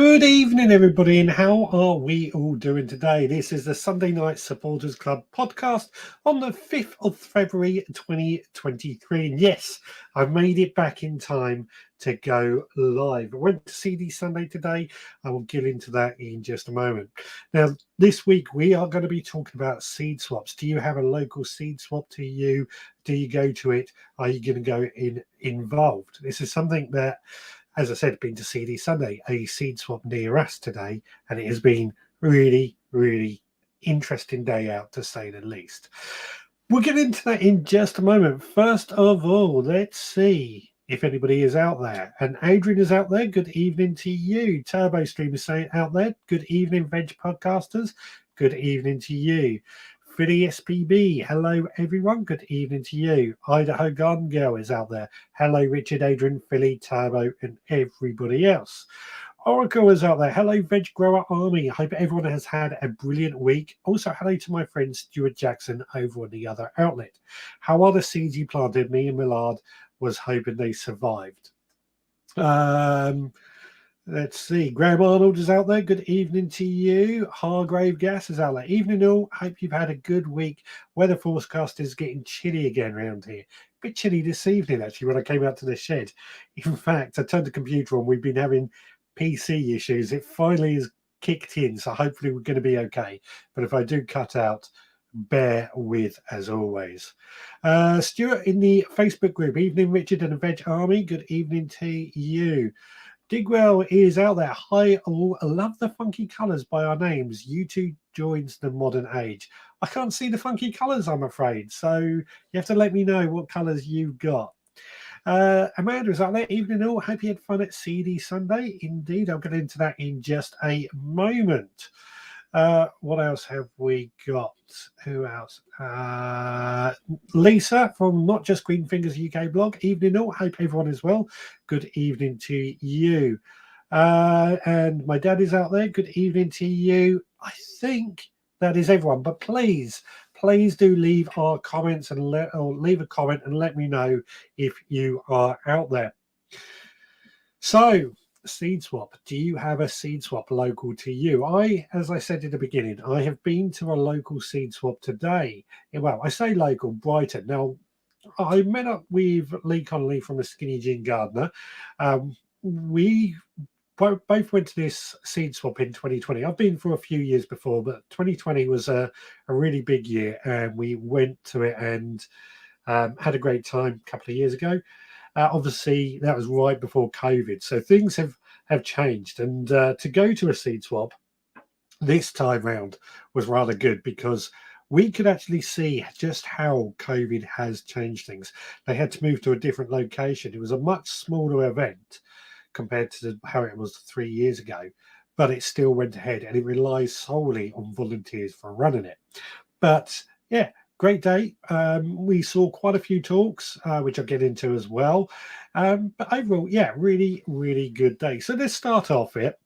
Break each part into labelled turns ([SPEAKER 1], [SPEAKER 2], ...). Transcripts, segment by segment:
[SPEAKER 1] Good evening, everybody, and how are we all doing today? This is the Sunday Night Supporters Club podcast on the 5th of February 2023. And yes, I've made it back in time to go live. I went to CD Sunday today. I will get into that in just a moment. Now, this week we are going to be talking about seed swaps. Do you have a local seed swap to you? Do you go to it? Are you going to go involved? This is something that, as I said, been to CD Sunday, a seed swap near us today, and it has been really, really interesting day out, to say the least. We'll get into that in just a moment. First of all, let's see if anybody is out there. And Adrian is out there. Good evening to you. Turbo Stream is saying out there. Good evening, Veg Podcasters. Good evening to you. Philly SPB, hello everyone, good evening to you. Idaho Garden Girl is out there. Hello Richard, Adrian, Philly, Turbo, and everybody else. Oracle is out there. Hello Veg Grower Army. I hope everyone has had a brilliant week. Also, hello to my friend Stuart Jackson over on the other outlet. How are the seeds you planted? Me and Millard was hoping they survived. Let's see. Graham Arnold is out there. Good evening to you. Hargrave Gas is out there. Evening all. Hope you've had a good week. Weather forecast is getting chilly again around here. Bit chilly this evening, actually, when I came out to the shed. In fact, I turned the computer on. We've been having PC issues. It finally has kicked in, so hopefully we're going to be okay. But if I do cut out, bear with as always. Stuart in the Facebook group. Evening, Richard and the Veg Army. Good evening to you. Digwell is out there. Hi, all. I love the funky colours by our names. You two joins the modern age. I can't see the funky colours, I'm afraid. So you have to let me know what colours you've got. Amanda is out there. Evening all. Hope you had fun at CD Sunday. Indeed, I'll get into that in just a moment. What else have we got? Who else? Lisa from Not Just Green Fingers UK blog. Evening all. Hope everyone is well. Good evening to you. And my dad is out there. Good evening to you. I think that is everyone. But please do leave our comments and leave a comment and let me know if you are out there. So, seed swap. Do you have a seed swap local to you? As I said in the beginning, I have been to a local seed swap today. Well, I say local, Brighton. Now, I met up with Lee Connolly from the Skinny Jean Gardener. We both went to this seed swap in 2020. I've been for a few years before, but 2020 was a really big year, and we went to it and had a great time a couple of years ago. Obviously, that was right before COVID, so things have changed. And to go to a seed swap this time round was rather good because we could actually see just how COVID has changed things. They had to move to a different location. It was a much smaller event compared to how it was 3 years ago, but it still went ahead, and it relies solely on volunteers for running it. But yeah, great day. We saw quite a few talks, which I'll get into as well. But overall, yeah, really, really good day. So let's start off it.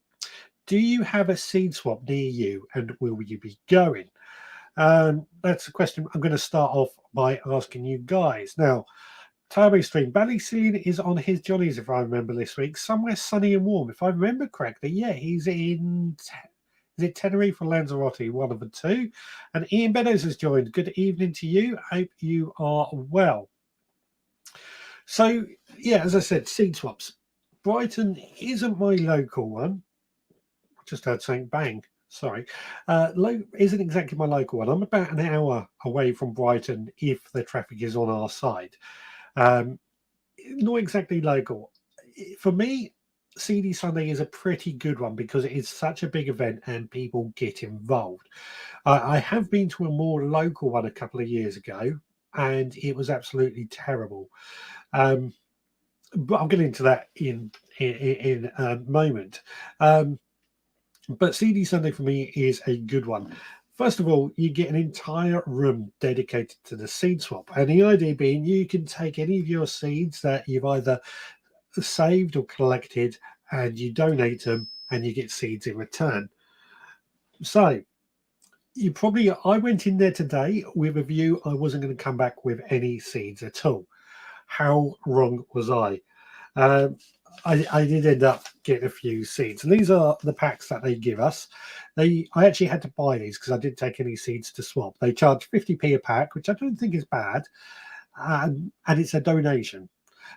[SPEAKER 1] Do you have a seed swap near you, and will you be going? That's a question I'm going to start off by asking you guys. Now, Turbo Stream, Ballycene is on his jollies, if I remember this week, somewhere sunny and warm. If I remember correctly, yeah, he's in... Is it Tenerife or Lanzarote? One of the two. And Ian Beddoes has joined. Good evening to you. Hope you are well. So, yeah, as I said, seed swaps. Brighton isn't my local one. I just heard saying bang. Sorry. Isn't exactly my local one. I'm about an hour away from Brighton if the traffic is on our side. Not exactly local. For me, CD Sunday is a pretty good one because it is such a big event and people get involved. I have been to a more local one a couple of years ago and it was absolutely terrible. But I'll get into that in a moment. But CD Sunday for me is a good one. First of all, you get an entire room dedicated to the seed swap. And the idea being you can take any of your seeds that you've either saved or collected and you donate them and you get seeds in return. So I went in there today with a view I wasn't going to come back with any seeds at all. How wrong was I? I did end up getting a few seeds, and these are the packs that they give us. I actually had to buy these because I didn't take any seeds to swap. They charge 50p a pack, which I don't think is bad, and it's a donation.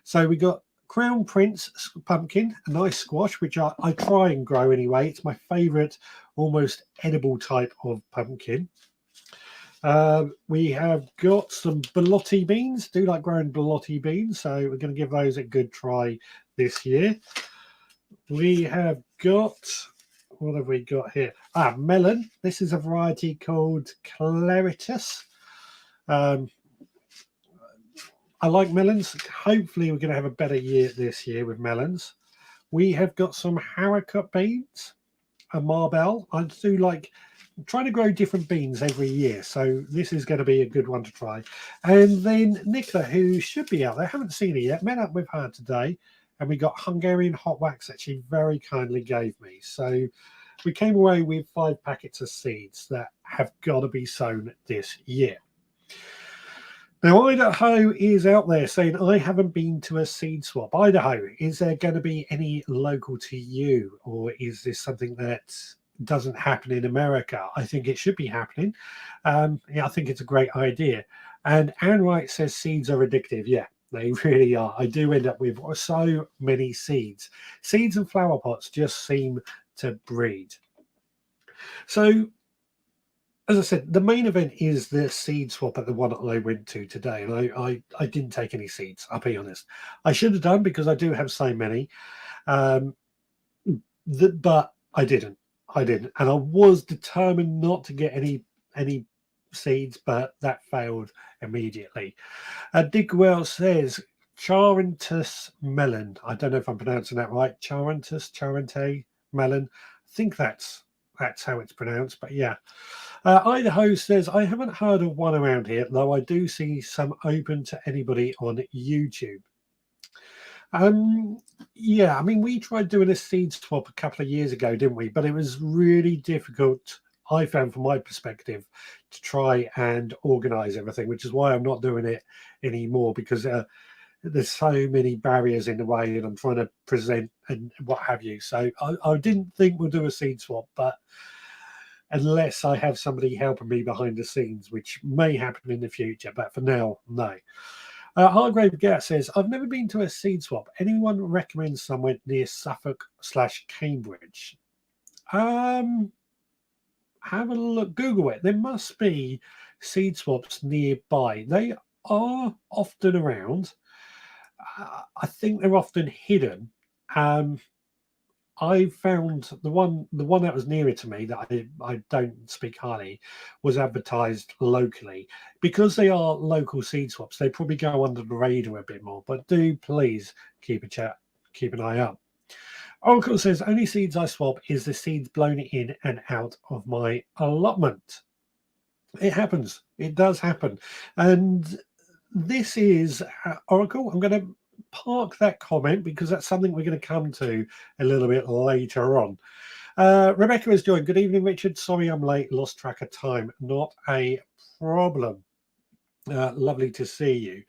[SPEAKER 1] So we got Crown Prince pumpkin, a nice squash, which I try and grow anyway. It's my favourite, almost edible type of pumpkin. We have got some borlotti beans. Do like growing borlotti beans, so we're going to give those a good try this year. We have got, what have we got here? Melon. This is a variety called Claritus. I like melons. Hopefully we're going to have a better year this year with melons. We have got some haricot beans, a marbel. I do like trying to grow different beans every year, so this is going to be a good one to try. And then Nicola, who should be out there, haven't seen her yet, met up with her today, and we got Hungarian hot wax that she very kindly gave me. So we came away with 5 packets of seeds that have got to be sown this year. Now, Idaho is out there saying, I haven't been to a seed swap. Idaho, is there going to be any local to you, or is this something that doesn't happen in America? I think it should be happening. Yeah, I think it's a great idea. And Anne Wright says seeds are addictive. Yeah, they really are. I do end up with so many seeds. Seeds and flower pots just seem to breed. So, as I said, the main event is the seed swap at the one that I went to today, and I didn't take any seeds, I'll be honest. I should have done because I do have so many, but I didn't. And I was determined not to get any seeds, but that failed immediately. Digwell says Charantus melon. I don't know if I'm pronouncing that right. Charante melon. I think that's how it's pronounced, but yeah. Idaho says, I haven't heard of one around here, though I do see some open to anybody on YouTube. Yeah, I mean, we tried doing a seed swap a couple of years ago, didn't we? But it was really difficult, I found, from my perspective, to try and organize everything, which is why I'm not doing it anymore, because there's so many barriers in the way, and I'm trying to present and what have you. So I didn't think we'll do a seed swap, but unless I have somebody helping me behind the scenes, which may happen in the future, but for now, no. Hargrave Gat says, I've never been to a seed swap. Anyone recommend somewhere near Suffolk/Cambridge? Have a look, Google it. There must be seed swaps nearby. They are often around. I think they're often hidden. I found the one that was nearer to me that I don't speak highly was advertised locally. Because they are local seed swaps, they probably go under the radar a bit more. But do please keep an eye out. Oracle says, only seeds I swap is the seeds blown in and out of my allotment. It happens. It does happen. And this is Oracle. I'm going to park that comment because that's something we're going to come to a little bit later on. Rebecca has joined. Good evening, Richard. Sorry I'm late. Lost track of time. Not a problem. Lovely to see you.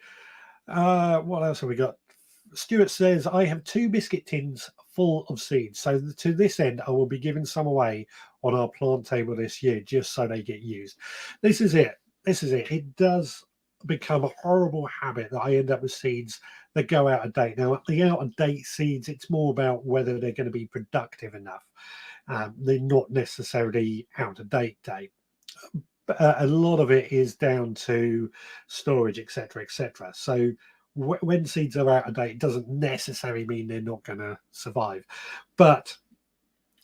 [SPEAKER 1] What else have we got? Stuart says, I have 2 biscuit tins full of seeds. So to this end, I will be giving some away on our plant table this year, just so they get used. This is it. It does become a horrible habit that I end up with seeds that go out of date. Now, the out of date seeds, it's more about whether they're going to be productive enough. They're not necessarily out of date. But a lot of it is down to storage, etc., etc. So when seeds are out of date, it doesn't necessarily mean they're not going to survive. But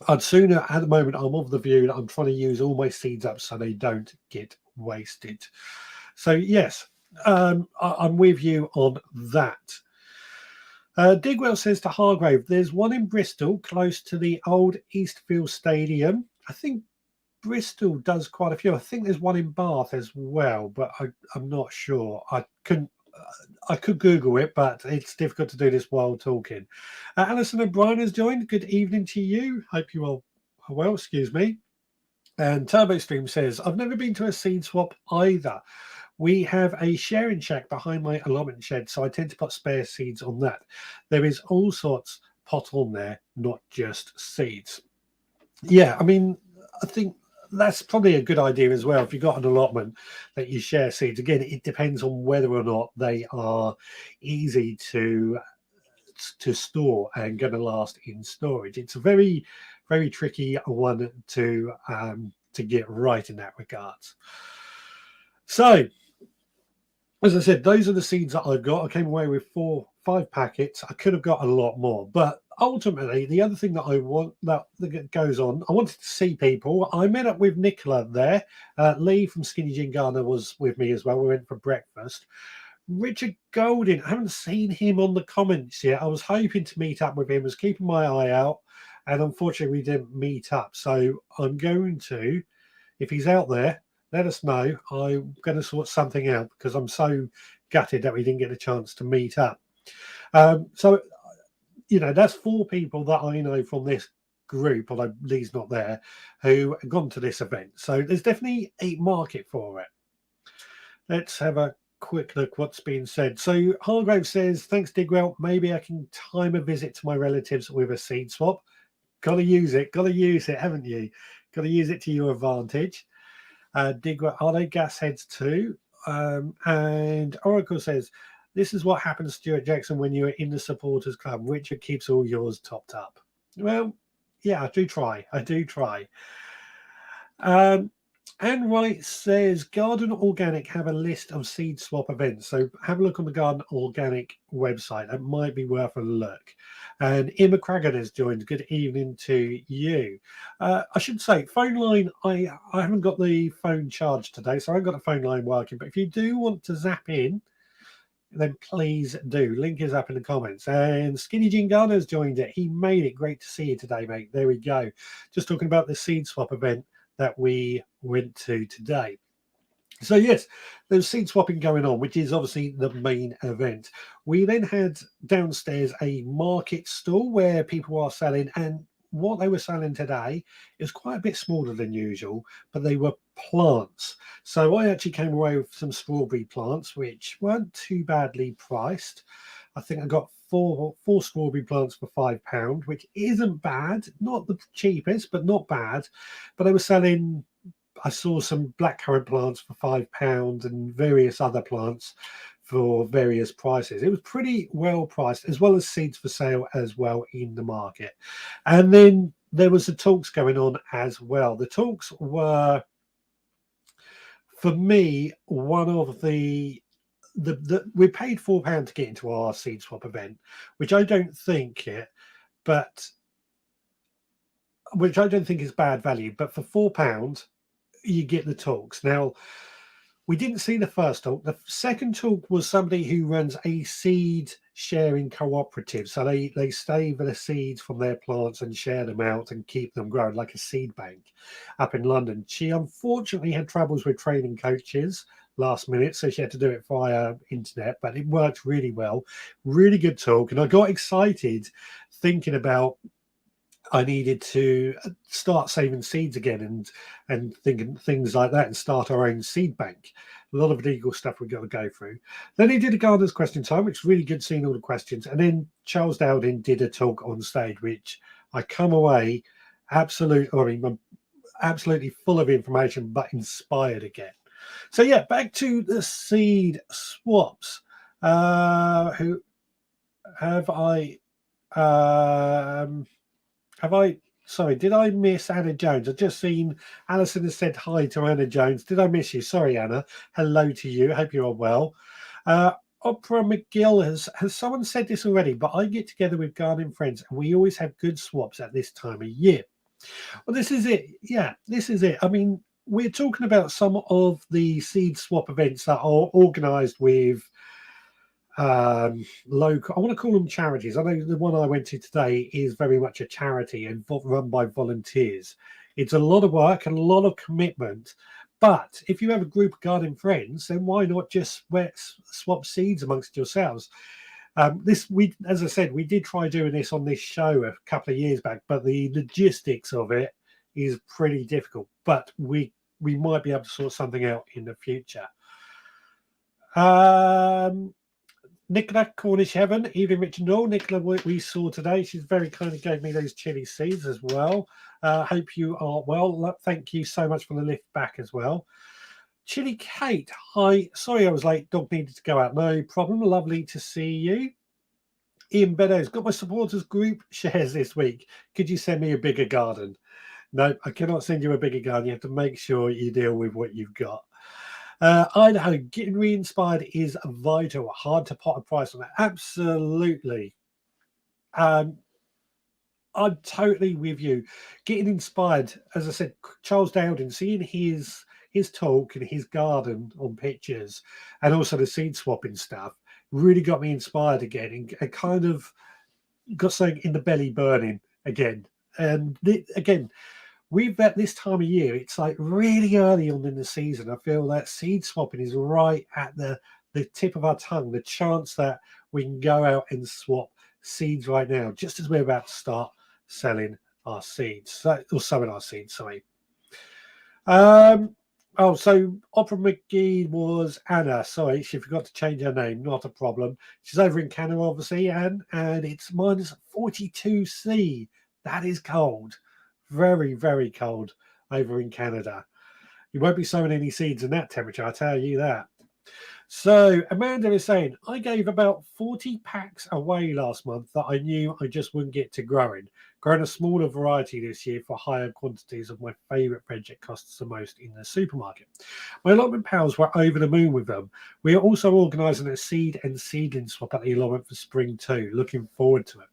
[SPEAKER 1] I'd sooner, at the moment, I'm of the view that I'm trying to use all my seeds up so they don't get wasted. So yes, I'm with you on that. Digwell says to Hargrave, there's one in Bristol close to the old Eastfield Stadium. I think Bristol does quite a few. I think there's one in Bath as well, but I'm not sure. I could Google it, but it's difficult to do this while talking. Alison O'Brien has joined. Good evening to you. Hope you are well. Excuse me. And TurboStream says, I've never been to a seed swap either. We have a sharing shack behind my allotment shed, so I tend to put spare seeds on that. There is all sorts pot on there, not just seeds. Yeah, I mean, I think that's probably a good idea as well. If you've got an allotment that you share seeds, again, it depends on whether or not they are easy to store and going to last in storage. It's a very, very tricky one to get right in that regard. So, as I said, those are the seeds that I've got. I came away with 5 packets. I could have got a lot more, but ultimately, the other thing that I want that goes on, I wanted to see people. I met up with Nicola there. Lee from Skinny Jean Gardener was with me as well. We went for breakfast. Richard Golding, I haven't seen him on the comments yet. I was hoping to meet up with him, was keeping my eye out, and unfortunately we didn't meet up. So I'm going to, if he's out there, let us know. I'm going to sort something out because I'm so gutted that we didn't get a chance to meet up. So, you know, that's 4 people that I know from this group, although Lee's not there, who have gone to this event. So there's definitely a market for it. Let's have a quick look what's being said. So Hargrave says, thanks Digwell, maybe I can time a visit to my relatives with a seed swap. Gotta use it, haven't you? Gotta use it to your advantage. Digwell, are they gas heads too? And Oracle says, this is what happens, Stuart Jackson, when you're in the supporters club. Richard keeps all yours topped up. Well, yeah, I do try. Anne Wright says, Garden Organic have a list of seed swap events. So have a look on the Garden Organic website. That might be worth a look. And Emma Cragan has joined. Good evening to you. I should say, phone line, I haven't got the phone charged today, so I haven't got the phone line working. But if you do want to zap in, then please do. Link is up in the comments. And Skinny Jean Garner's joined it. He made it. Great to see you today, mate. There we go. Just talking about the seed swap event that we went to today. So yes, there's seed swapping going on, which is obviously the main event. We then had downstairs a market stall where people are selling, and what they were selling today is quite a bit smaller than usual, but they were plants. So I actually came away with some strawberry plants, which weren't too badly priced. I think I got four strawberry plants for £5, which isn't bad. Not the cheapest, but not bad. But they were selling, I saw some blackcurrant plants for £5 and various other plants for various prices. It was pretty well priced, as well as seeds for sale as well in the market. And then there was the talks going on as well. The talks were, for me, one of the we paid £4 to get into our seed swap event, which I don't think is bad value. But for £4, you get the talks. Now, we didn't see the first talk. The second talk was somebody who runs a seed sharing cooperative. So they save the seeds from their plants and share them out and keep them growing like a seed bank up in London. She unfortunately had troubles with training coaches last minute, so she had to do it via internet, but it worked really well. Really good talk. And I got excited thinking about I needed to start saving seeds again and thinking things like that and start our own seed bank. A lot of legal stuff we've got to go through. Then he did a gardener's question time, which was really good seeing all the questions. And then Charles Dowding did a talk on stage, which I come away absolutely full of information, but inspired again. So yeah, back to the seed swaps. Who have I? Sorry, did I miss Anna Jones? I've just seen Alison has said hi to Anna Jones. Did I miss you? Sorry, Anna. Hello to you. Hope you're well. Opera McGill has someone said this already, but I get together with gardening friends and we always have good swaps at this time of year. Well, this is it. Yeah, this is it. I mean, we're talking about some of the seed swap events that are organised with local, I want to call them charities. I know the one I went to today is very much a charity and run by volunteers. It's a lot of work and a lot of commitment, but if you have a group of gardening friends, then why not just swap seeds amongst yourselves? As I said, we did try doing this on this show a couple of years back, but the logistics of it is pretty difficult. But we might be able to sort something out in the future. Nicola, Cornish Heaven, evening, Richard Noel. Nicola, we saw today. She's very kindly gave me those chili seeds as well. Hope you are well. Thank you so much for the lift back as well. Chili Kate, hi. Sorry I was late. Dog needed to go out. No problem. Lovely to see you. Ian Beddoes, got my supporters group shares this week. Could you send me a bigger garden? No, I cannot send you a bigger garden. You have to make sure you deal with what you've got. Idaho, getting re-inspired is vital. Hard to put a price on that. Absolutely. I'm totally with you. Getting inspired, as I said, Charles Dowden, seeing his talk and his garden on pictures, and also the seed swapping stuff, really got me inspired again, and kind of got something in the belly burning again. And again, we've at this time of year, it's like really early on in the season. I feel that seed swapping is right at the tip of our tongue. The chance that we can go out and swap seeds right now, just as we're about to start selling our seeds, or sowing our seeds. Sorry. So Opera McGee was Anna. Sorry, she forgot to change her name. Not a problem. She's over in Canada, obviously, and it's minus 42°C. That is cold. Very, very cold over in Canada. You won't be sowing any seeds in that temperature, I tell you that. So Amanda is saying, I gave about 40 packs away last month that I knew I just wouldn't get to growing. Grown a smaller variety this year for higher quantities of my favourite veg that costs the most in the supermarket. My allotment pals were over the moon with them. We are also organising a seed and seedling swap at the allotment for spring too. Looking forward to it.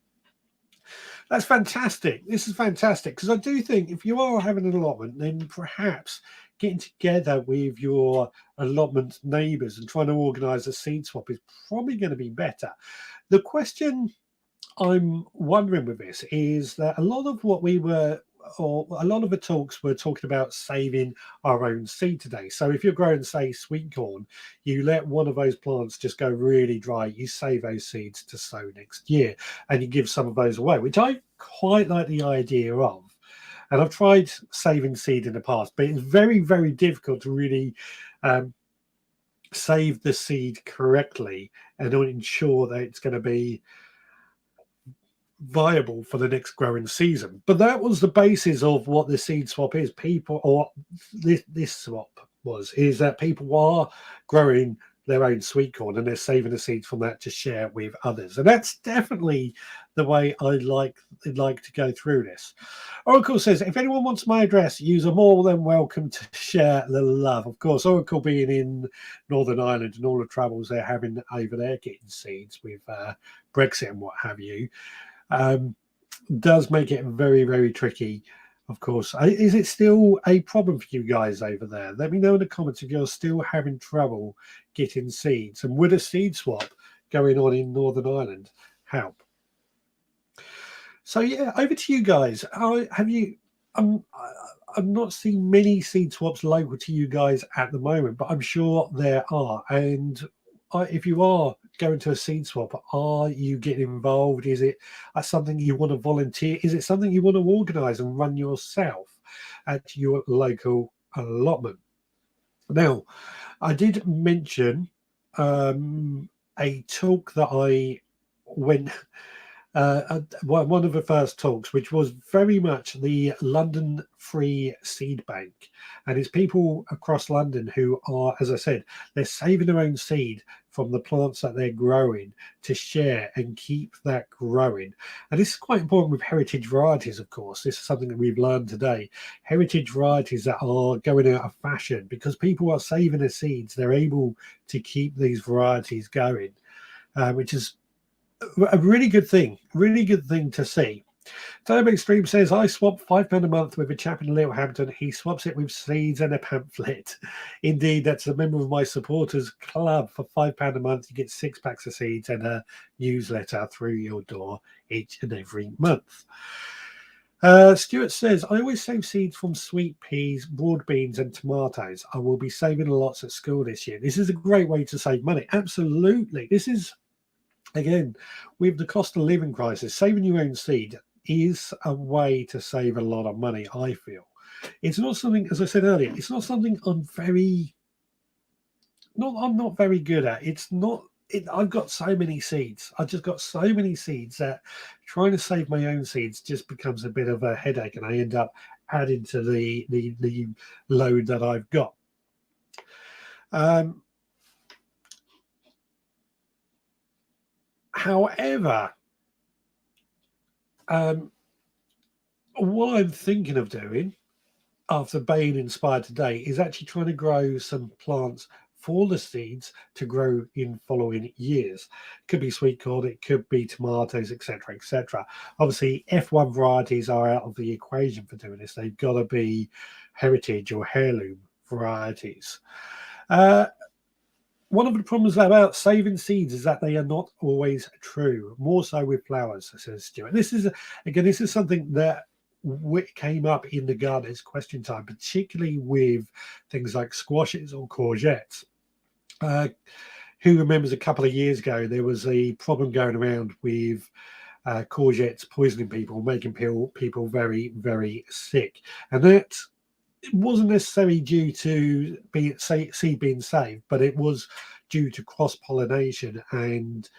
[SPEAKER 1] That's fantastic. This is fantastic because I do think if you are having an allotment, then perhaps getting together with your allotment neighbours and trying to organise a seed swap is probably going to be better. The question I'm wondering with this is that a lot of what a lot of the talks were talking about saving our own seed today. So if you're growing, say, sweet corn, you let one of those plants just go really dry, you save those seeds to sow next year, and you give some of those away, which I quite like the idea of. And I've tried saving seed in the past, but it's very, very difficult to really save the seed correctly and ensure that it's going to be viable for the next growing season. But that was the basis of what the seed swap is. This swap is that people are growing their own sweet corn and they're saving the seeds from that to share with others. And that's definitely the way I'd like to go through this. Oracle says, if anyone wants my address, you're more than welcome to share the love. Of course, Oracle being in Northern Ireland and all the troubles they're having over there getting seeds with Brexit and what have you, does make it very, very tricky. Of course, is it still a problem for you guys over there? Let me know in the comments if you're still having trouble getting seeds, and would a seed swap going on in Northern Ireland help? So yeah, over to you guys. Have you? I'm not seeing many seed swaps local to you guys at the moment, but I'm sure there are. And if you are going to a seed swap, are you getting involved? Is it something you want to volunteer? Is it something you want to organise and run yourself at your local allotment? Now, I did mention a talk that I went. One of the first talks, which was very much the London Free Seed Bank, and it's people across London who are, as I said, they're saving their own seed from the plants that they're growing to share and keep that growing. And this is quite important with heritage varieties, of course. This is something that we've learned today. Heritage varieties that are going out of fashion because people are saving their seeds. They're able to keep these varieties going, which is a really good thing to see. Time Extreme says, I swap £5 a month with a chap in Littlehampton. He swaps it with seeds and a pamphlet. Indeed, that's a member of my supporters club. For £5 a month, you get 6 packs of seeds and a newsletter through your door each and every month. Stuart says, I always save seeds from sweet peas, broad beans and tomatoes. I will be saving lots at school this year. This is a great way to save money. Absolutely. This is, again, with the cost of living crisis, saving your own seed is a way to save a lot of money, I feel. It's not something, as I said earlier, it's not something I'm not very good at. I've got so many seeds. I've just got so many seeds that trying to save my own seeds just becomes a bit of a headache, and I end up adding to the load that I've got. However, what I'm thinking of doing after being inspired today is actually trying to grow some plants for the seeds to grow in following years. It could be sweet corn, it could be tomatoes, etc., etc. Obviously, F1 varieties are out of the equation for doing this. They've got to be heritage or heirloom varieties. One of the problems about saving seeds is that they are not always true, more so with flowers, says Stuart. This is something that came up in the gardeners question time, particularly with things like squashes or courgettes. Who remembers a couple of years ago, there was a problem going around with courgettes poisoning people, making people very, very sick. And that it wasn't necessarily due to seed being saved, but it was due to cross pollination, and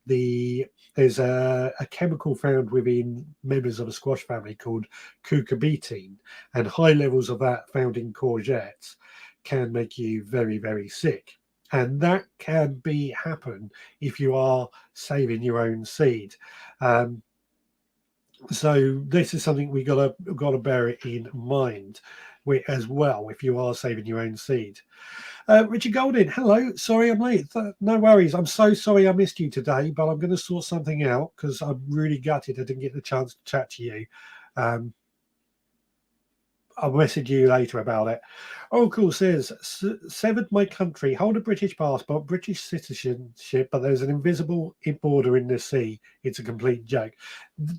[SPEAKER 1] there's a chemical found within members of a squash family called cucurbitine, and high levels of that found in courgettes can make you very, very sick. And that can happen if you are saving your own seed. So this is something we gotta bear it in mind as well if you are saving your own seed. Richard Golding, hello. Sorry I'm late. No worries. I'm so sorry I missed you today, but I'm going to sort something out because I'm really gutted I didn't get the chance to chat to you. I'll message you later about it. Oracle says, severed my country, hold a British passport, British citizenship, but there's an invisible border in the sea. It's a complete joke.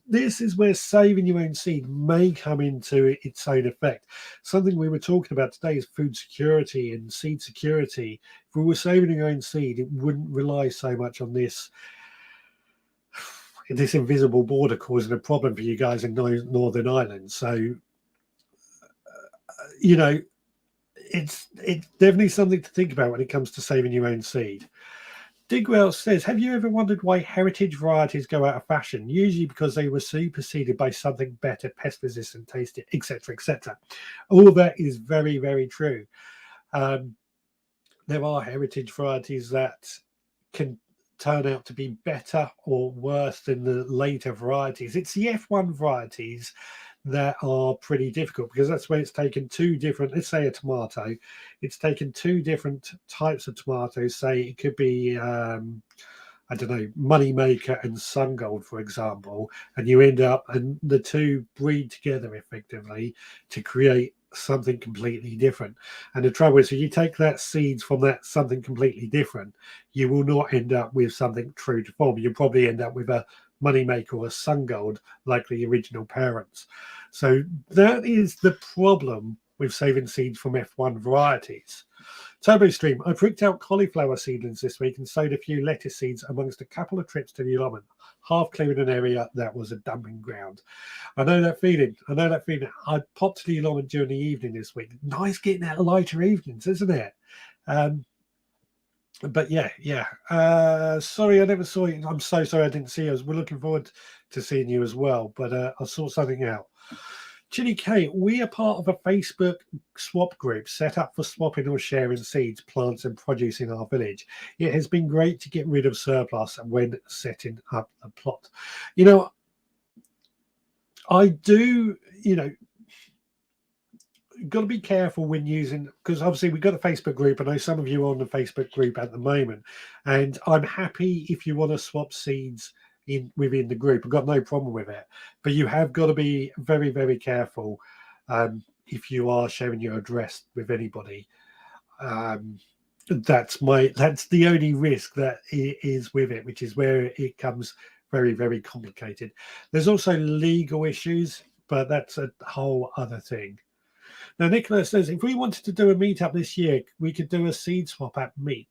[SPEAKER 1] This is where saving your own seed may come into its own effect. Something we were talking about today is food security and seed security. If we were saving your own seed, it wouldn't rely so much on this invisible border causing a problem for you guys in Northern Ireland. So, it's definitely something to think about when it comes to saving your own seed. Digwell says, have you ever wondered why heritage varieties go out of fashion? Usually because they were superseded by something better, pest resistant, tasty, etc., etc. All that is very, very true. There are heritage varieties that can turn out to be better or worse than the later varieties. It's the F1 varieties that are pretty difficult because that's where it's taken two different, let's say a tomato, it's taken two different types of tomatoes. Say it could be I don't know, Moneymaker and Sun Gold, for example, and you end up and the two breed together effectively to create something completely different. And the trouble is, if you take that seeds from that something completely different, you will not end up with something true to form. You'll probably end up with a Moneymaker or a Sun Gold like the original parents. So that is the problem with saving seeds from F1 varieties. Turbo Stream, I pricked out cauliflower seedlings this week and sowed a few lettuce seeds amongst a couple of trips to the allotment, half clearing an area that was a dumping ground. I know that feeling. I popped to the allotment during the evening this week. Nice getting out lighter evenings, isn't it? But yeah. Sorry, I never saw you. I'm so sorry I didn't see you. We're looking forward to seeing you as well. But I'll sort something out. Chili K, we are part of a Facebook swap group set up for swapping or sharing seeds, plants, and produce in our village. It has been great to get rid of surplus when setting up a plot. I do, got to be careful when using, because obviously we've got a Facebook group. I know some of you are on the Facebook group at the moment, and I'm happy if you want to swap seeds within the group. I've got no problem with it, but you have got to be very, very careful if you are sharing your address with anybody. That's the only risk that is with it, which is where it comes very, very complicated. There's also legal issues, but that's a whole other thing. Now, Nicola says, if we wanted to do a meetup this year, we could do a seed swap at Meet.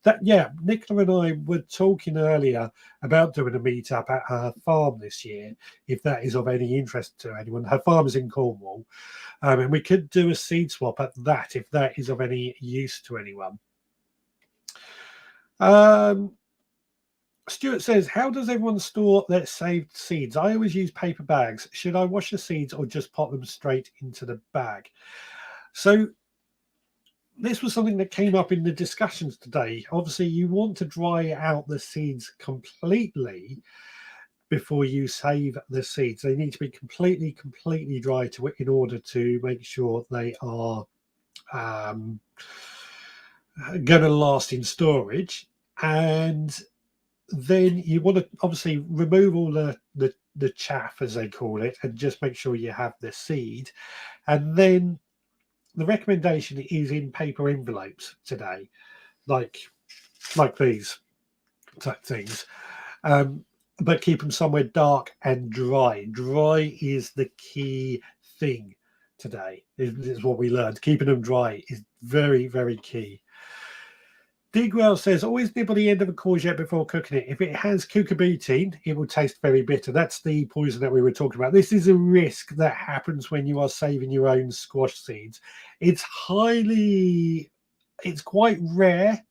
[SPEAKER 1] Nicola and I were talking earlier about doing a meetup at her farm this year, if that is of any interest to anyone. Her farm is in Cornwall, and we could do a seed swap at that, if that is of any use to anyone. Stuart says, how does everyone store their saved seeds? I always use paper bags. Should I wash the seeds or just pop them straight into the bag? So this was something that came up in the discussions today. Obviously, you want to dry out the seeds completely before you save the seeds. They need to be completely dry in order to make sure they are going to last in storage. And then you want to obviously remove all the chaff, as they call it, and just make sure you have the seed. And then the recommendation is in paper envelopes today, like these type things. But keep them somewhere dark and dry. Dry is the key thing today. Is what we learned. Keeping them dry is very key. Digwell says, always nibble the end of a courgette before cooking it. If it has cucurbitine, it will taste very bitter. That's the poison that we were talking about. This is a risk that happens when you are saving your own squash seeds. It's quite rare,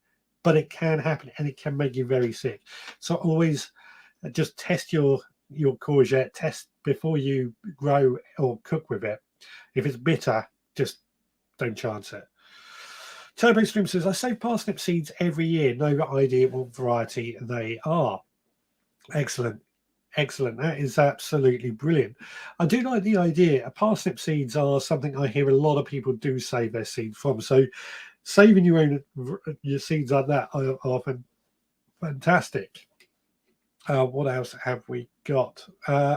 [SPEAKER 1] but it can happen and it can make you very sick. So always just test your courgette, test before you grow or cook with it. If it's bitter, just don't chance it. Turbo Stream says, I save parsnip seeds every year. No idea what variety they are. Excellent. That is absolutely brilliant. I do like the idea. Parsnip seeds are something I hear a lot of people do save their seeds from. So saving your seeds like that are often fantastic. What else have we got?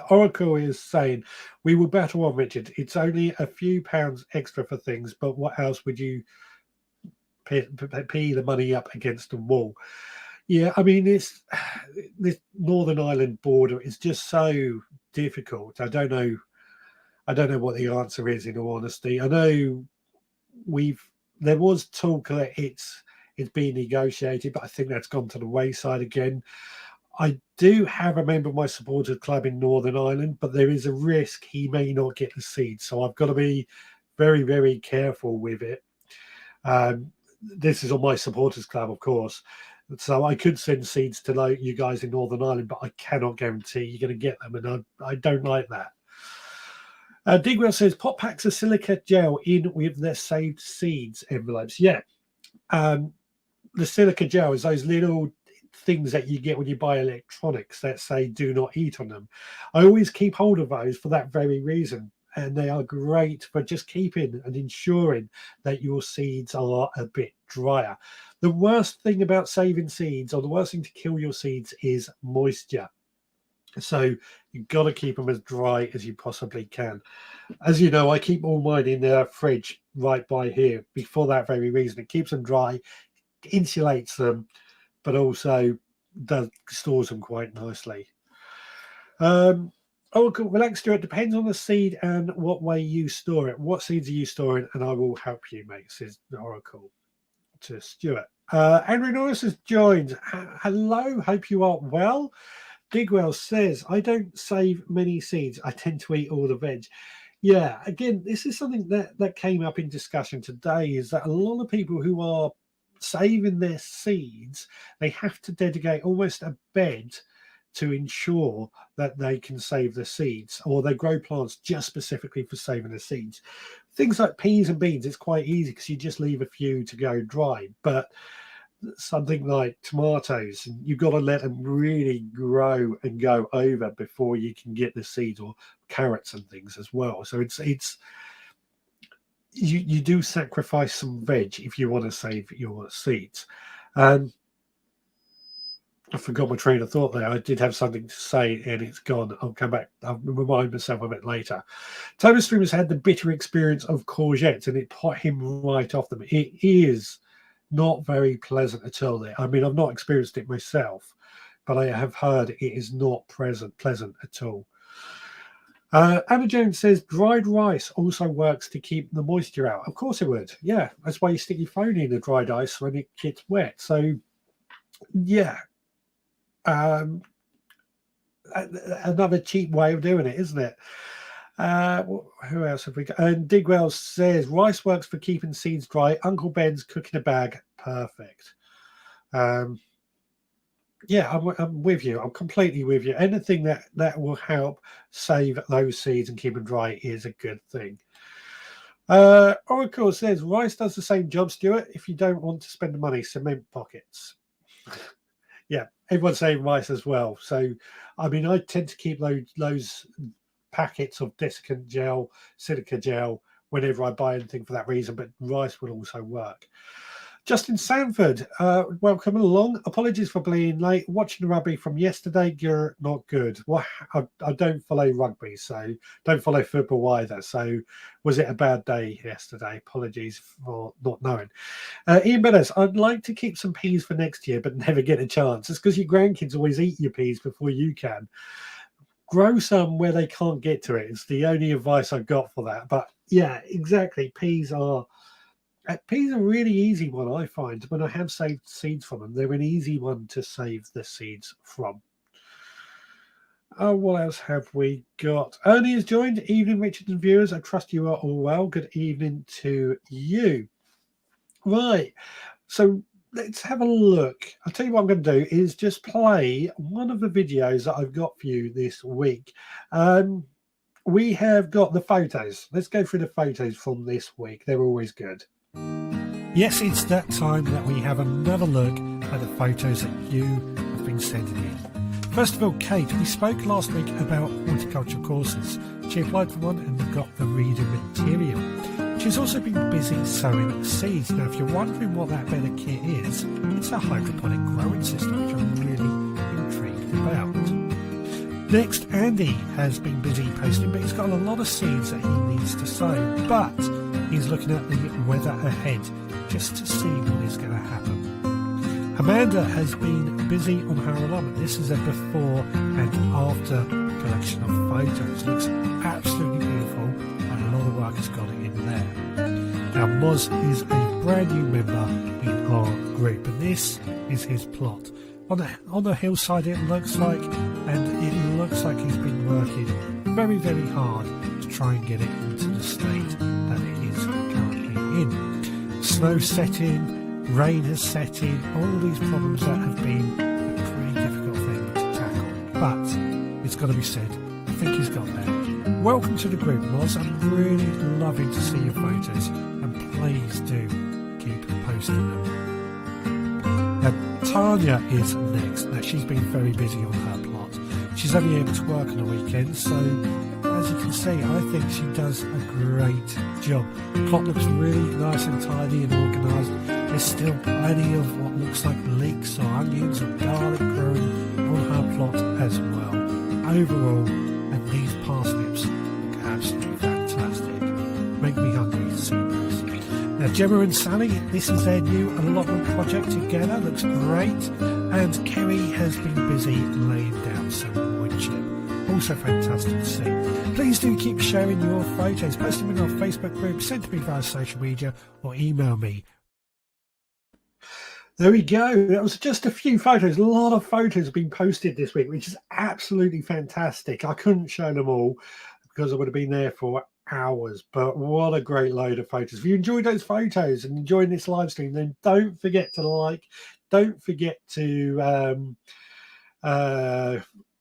[SPEAKER 1] Oracle is saying, we will battle on, Richard. It's only a few pounds extra for things, but what else would you pay the money up against the wall? Yeah, I mean, this Northern Ireland border is just so difficult. I don't know what the answer is, in all honesty. I know there was talk that it's being negotiated, but I think that's gone to the wayside again. I do have a member of my supporters club in Northern Ireland, but there is a risk he may not get the seed. So I've got to be very careful with it. This is on my supporters club, of course. So I could send seeds to you guys in Northern Ireland, but I cannot guarantee you're going to get them, and I don't like that. Digwell says, pop packs of silica gel in with their saved seeds envelopes. Yeah. The silica gel is those little things that you get when you buy electronics that say do not eat on them. I always keep hold of those for that very reason. And they are great for just keeping and ensuring that your seeds are a bit drier. The worst thing about saving seeds, or the worst thing to kill your seeds, is moisture. So you've got to keep them as dry as you possibly can. As you know, I keep all mine in the fridge right by here for that very reason. It keeps them dry, insulates them, but also stores them quite nicely. Oracle, relax, Stuart. Depends on the seed and what way you store it. What seeds are you storing? And I will help you, mate, says Oracle to Stuart. Andrew Norris has joined. Hello, hope you are well. Digwell says, I don't save many seeds. I tend to eat all the veg. Yeah, again, this is something that came up in discussion today, is that a lot of people who are saving their seeds, they have to dedicate almost a bed to ensure that they can save the seeds, or they grow plants just specifically for saving the seeds. Things like peas and beans, it's quite easy because you just leave a few to go dry. But something like tomatoes, you've got to let them really grow and go over before you can get the seeds, or carrots and things as well. So you do sacrifice some veg if you want to save your seeds. I forgot my train of thought there. I did have something to say and it's gone. I'll come back. I'll remind myself of it later. Thomas Stream has had the bitter experience of courgettes and it put him right off them. It is not very pleasant at all there. I mean, I've not experienced it myself, but I have heard it is not pleasant at all. Anna Jones says dried rice also works to keep the moisture out. Of course it would. Yeah, that's why you stick your phone in the dried ice when it gets wet. So, yeah. Another cheap way of doing it, isn't it? Who else have we got? And Digwell says rice works for keeping seeds dry. Uncle Ben's cooking a bag, perfect. Yeah, I'm with you. I'm completely with you. Anything that will help save those seeds and keep them dry is a good thing. Oracle says rice does the same job, Stuart. If you don't want to spend the money, cement pockets. Yeah, everyone's saying rice as well. So, I mean, I tend to keep those packets of desiccant gel, silica gel, whenever I buy anything for that reason. But rice will also work. Justin Sanford, welcome along. Apologies for being late. Watching the rugby from yesterday, you're not good. Well, I don't follow rugby, so don't follow football either. So, was it a bad day yesterday? Apologies for not knowing. Ian Meadows, I'd like to keep some peas for next year, but never get a chance. It's because your grandkids always eat your peas before you can. Grow some where they can't get to it. It's the only advice I've got for that. But yeah, exactly. Peas are a really easy one, I find. When I have saved seeds from them, they're an easy one to save the seeds from. Oh, what else have we got? Ernie has joined. Evening, Richard and viewers. I trust you are all well. Good evening to you. Right. So let's have a look. I'll tell you what I'm going to do is just play one of the videos that I've got for you this week. We have got the photos. Let's go through the photos from this week. They're always good. Yes, it's that time that we have another look at the photos that you have been sending in. First of all, Kate, we spoke last week about horticulture courses. She applied for one and got the reading material. She's also been busy sowing seeds. Now, if you're wondering what that better kit is, it's a hydroponic growing system, which I'm really intrigued about. Next, Andy has been busy posting, but he's got a lot of seeds that he needs to sow. But he's looking at the weather ahead just to see what is going to happen. Amanda has been busy on her allotment. This is a before and after collection of photos. Looks absolutely beautiful, and a lot of work has gone in there. Now, Moz is a brand new member in our group, and this is his plot. On the hillside, it looks like, and it looks like he's been working very, very hard to try and get it into the state that it is currently in. Snow setting, rain has set in, all these problems that have been a pretty difficult thing to tackle. But it's got to be said, I think he's got there. Welcome to the group, Moz. I'm really loving to see your photos, and please do keep posting them. Now, Tanya is next. Now, she's been very busy on her plot. She's only able to work on the weekends, so as you can see, I think she does a great job. The plot looks really nice and tidy and organised. There's still plenty of what looks like leeks or onions or garlic growing on her plot as well. Overall, and these parsnips look absolutely fantastic. Make me hungry to see those. Now, Gemma and Sally, this is their new allotment project together. Looks great. And Kerry has been busy laying down some wood chip. Also fantastic to see. Please do keep sharing your photos. Post them in our Facebook group, send to me via social media, or email me. There we go. That was just a few photos. A lot of photos have been posted this week, which is absolutely fantastic. I couldn't show them all because I would have been there for hours, but what a great load of photos. If you enjoyed those photos and enjoying this live stream, then don't forget to like, don't forget to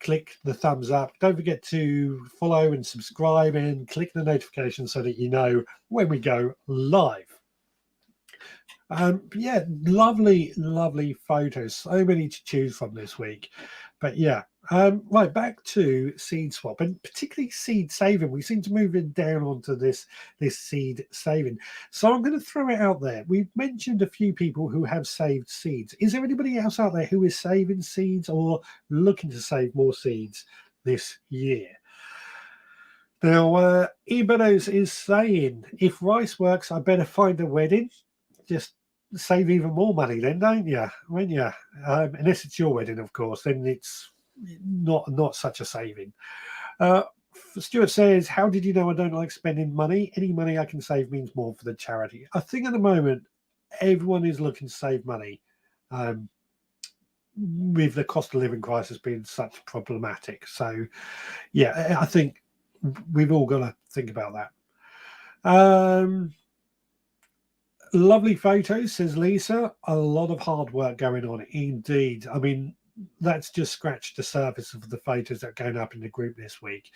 [SPEAKER 1] click the thumbs up, don't forget to follow and subscribe and click the notification so that you know when we go live. Yeah, lovely photos, so many to choose from this week. But yeah, right, back to seed swap and particularly seed saving. We seem to move it down onto this seed saving. So I'm going to throw it out there. We've mentioned a few people who have saved seeds. Is there anybody else out there who is saving seeds or looking to save more seeds this year? Now, Ibanos is saying, if rice works, I better find a wedding. Just save even more money then, don't you? When you, unless it's your wedding, of course, then it's not such a saving. Stuart says, how did you know I don't like spending money? Any money I can save means more for the charity. I think at the moment, everyone is looking to save money. With the cost of living crisis being such problematic. So, yeah, I think we've all got to think about that. Lovely photos, says Lisa. A lot of hard work going on, indeed. I mean, that's just scratched the surface of the photos that are going up in the group this week.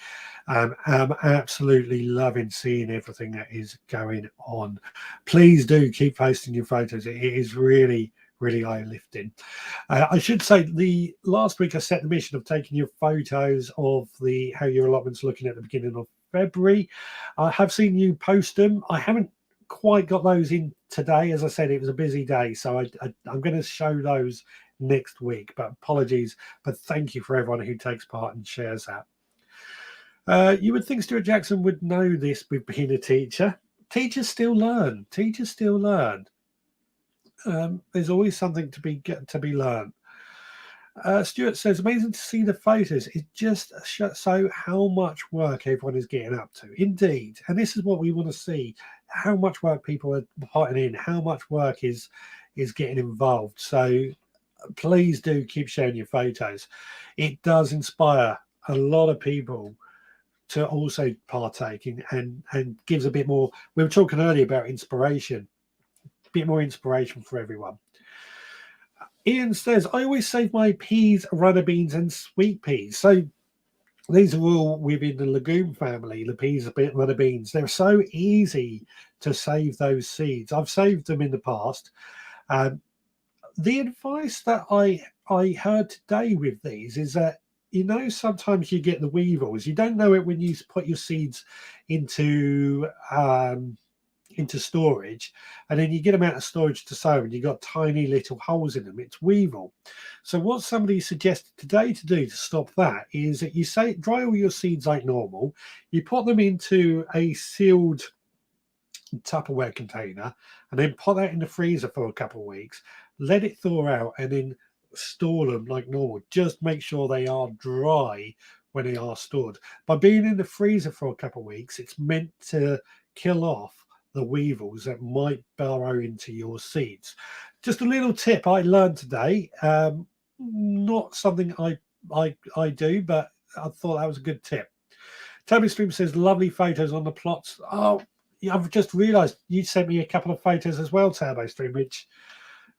[SPEAKER 1] I'm absolutely loving seeing everything that is going on. Please do keep posting your photos. It is really eye lifting. I should say the last week I set the mission of taking your photos of the how your allotment's looking at the beginning of February. I have seen you post them. I haven't quite got those in today. As I said, it was a busy day, so I'm going to show those next week. But apologies, but thank you for everyone who takes part and shares that. You would think Stuart Jackson would know this with being a teacher. Teachers still learn. Teachers still learn. There's always something to be learned. Stuart says, amazing to see the photos. It just shows how much work everyone is getting up to. Indeed. And this is what we want to see. How much work people are putting in, how much work is getting involved. So please do keep sharing your photos. It does inspire a lot of people to also partake in and gives a bit more. We were talking earlier about inspiration. A bit more inspiration for everyone. Ian says, I always save my peas, runner beans, and sweet peas. So these are all within the legume family, the peas, runner beans. They're so easy to save those seeds. I've saved them in the past. The advice that I heard today with these is that, sometimes you get the weevils. You don't know it when you put your seeds into storage, and then you get them out of storage to sow, and you've got tiny little holes in them. It's weevil. So what somebody suggested today to do to stop that is that you dry all your seeds like normal, you put them into a sealed Tupperware container, and then put that in the freezer for a couple of weeks, let it thaw out, and then store them like normal. Just make sure they are dry when they are stored. By being in the freezer for a couple of weeks, it's meant to kill off the weevils that might burrow into your seeds. Just a little tip I learned today. Not something I do, but I thought that was a good tip. Toby Stream says, lovely photos on the plots. Oh, yeah, I've just realised you sent me a couple of photos as well, Turbo Stream, which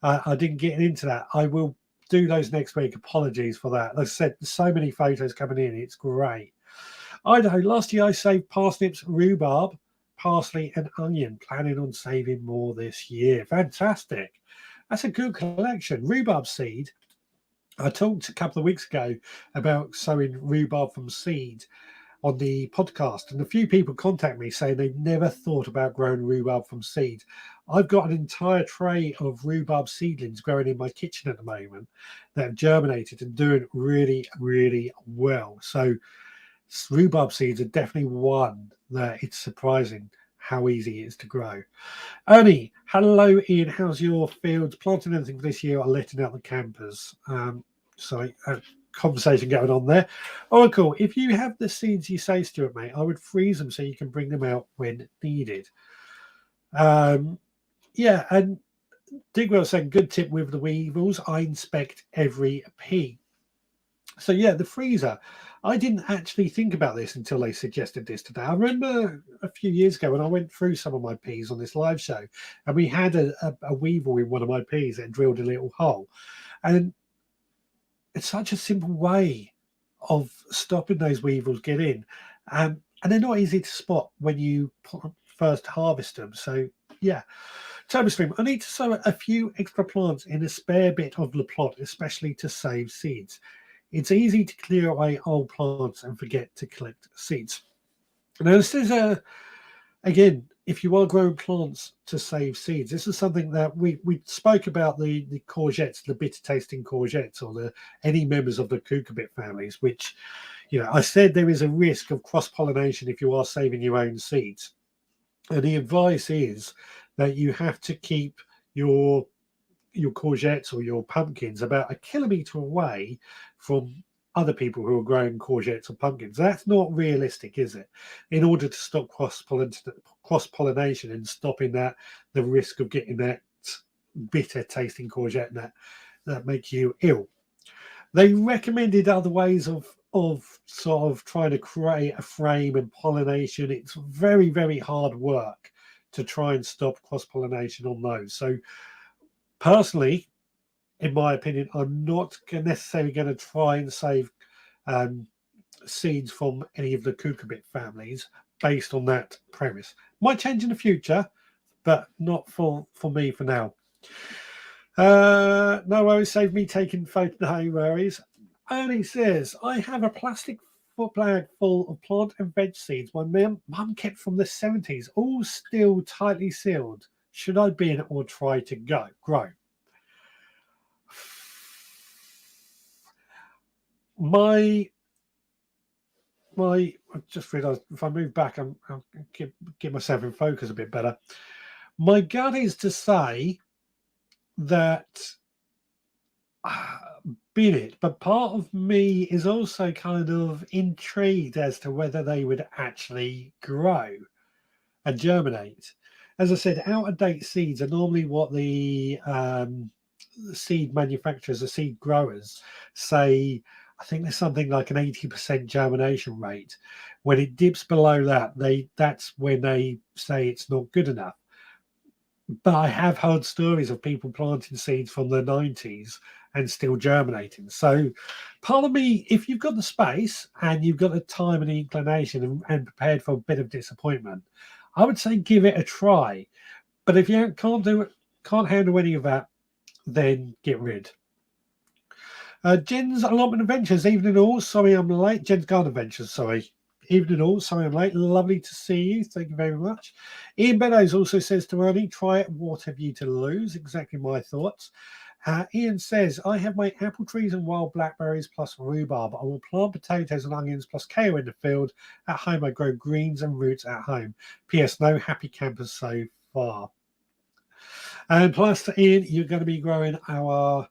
[SPEAKER 1] I didn't get into that. I will do those next week. Apologies for that. Like I said, so many photos coming in. It's great. Idaho, last year I saved parsnips, rhubarb, parsley, and onion. Planning on saving more this year. Fantastic. That's a good collection. Rhubarb seed. I talked a couple of weeks ago about sowing rhubarb from seed on the podcast, and a few people contact me saying they've never thought about growing rhubarb from seed. I've got an entire tray of rhubarb seedlings growing in my kitchen at the moment that have germinated and doing really well. So rhubarb seeds are definitely one that it's surprising how easy it is to grow. Ernie, hello Ian, how's your fields? Planting anything for this year or letting out the campers? Conversation going on there. Oracle, if you have the seeds you say, Stuart, mate, I would freeze them so you can bring them out when needed. Yeah, and Digwell saying, good tip with the weevils. I inspect every pea. So yeah, the freezer. I didn't actually think about this until they suggested this today. I remember a few years ago when I went through some of my peas on this live show, and we had a weevil in one of my peas that drilled a little hole. And it's such a simple way of stopping those weevils get in. And they're not easy to spot when you first harvest them. So yeah. TurboStream, I need to sow a few extra plants in a spare bit of the plot, especially to save seeds. It's easy to clear away old plants and forget to collect seeds. Now, this is again, if you are growing plants to save seeds, this is something that we spoke about the courgettes, the bitter tasting courgettes, or any members of the cucurbit families, which, I said there is a risk of cross-pollination if you are saving your own seeds. And the advice is that you have to keep your courgettes or your pumpkins about 1 kilometre away from other people who are growing courgettes or pumpkins. That's not realistic, is it? In order to stop cross-pollination and stopping the risk of getting that bitter tasting courgette that make you ill. They recommended other ways of sort of trying to create a frame and pollination. It's very hard work to try and stop cross-pollination on those. So personally, in my opinion, I'm not necessarily going to try and save seeds from any of the cucurbit families based on that premise. Might change in the future, but not for me for now. No worries, save me taking photos. No worries. Ernie says, I have a plastic foot bag full of plant and veg seeds my mum kept from the 70s, all still tightly sealed. Should I bin or try to grow? I just realised if I move back, I'll get myself in focus a bit better. My gut is to say that bin it, but part of me is also kind of intrigued as to whether they would actually grow and germinate. As I said, out of date seeds are normally what the seed manufacturers, the seed growers say. I think there's something like an 80% germination rate. When it dips below that, that's when they say it's not good enough. But I have heard stories of people planting seeds from the 90s and still germinating. So part of me, if you've got the space and you've got the time and the inclination and prepared for a bit of disappointment, I would say give it a try. But if you can't handle any of that, then get rid. Jen's Allotment Adventures, evening all. Sorry I'm late. Jen's Garden Adventures, sorry. Evening all. Sorry I'm late. Lovely to see you. Thank you very much. Ian Beddoes also says to Ernie, try it. What have you to lose? Exactly my thoughts. Ian says, I have my apple trees and wild blackberries plus rhubarb. I will plant potatoes and onions plus kale in the field. At home, I grow greens and roots at home. P.S. No happy campers so far. And plus, Ian, you're going to be growing our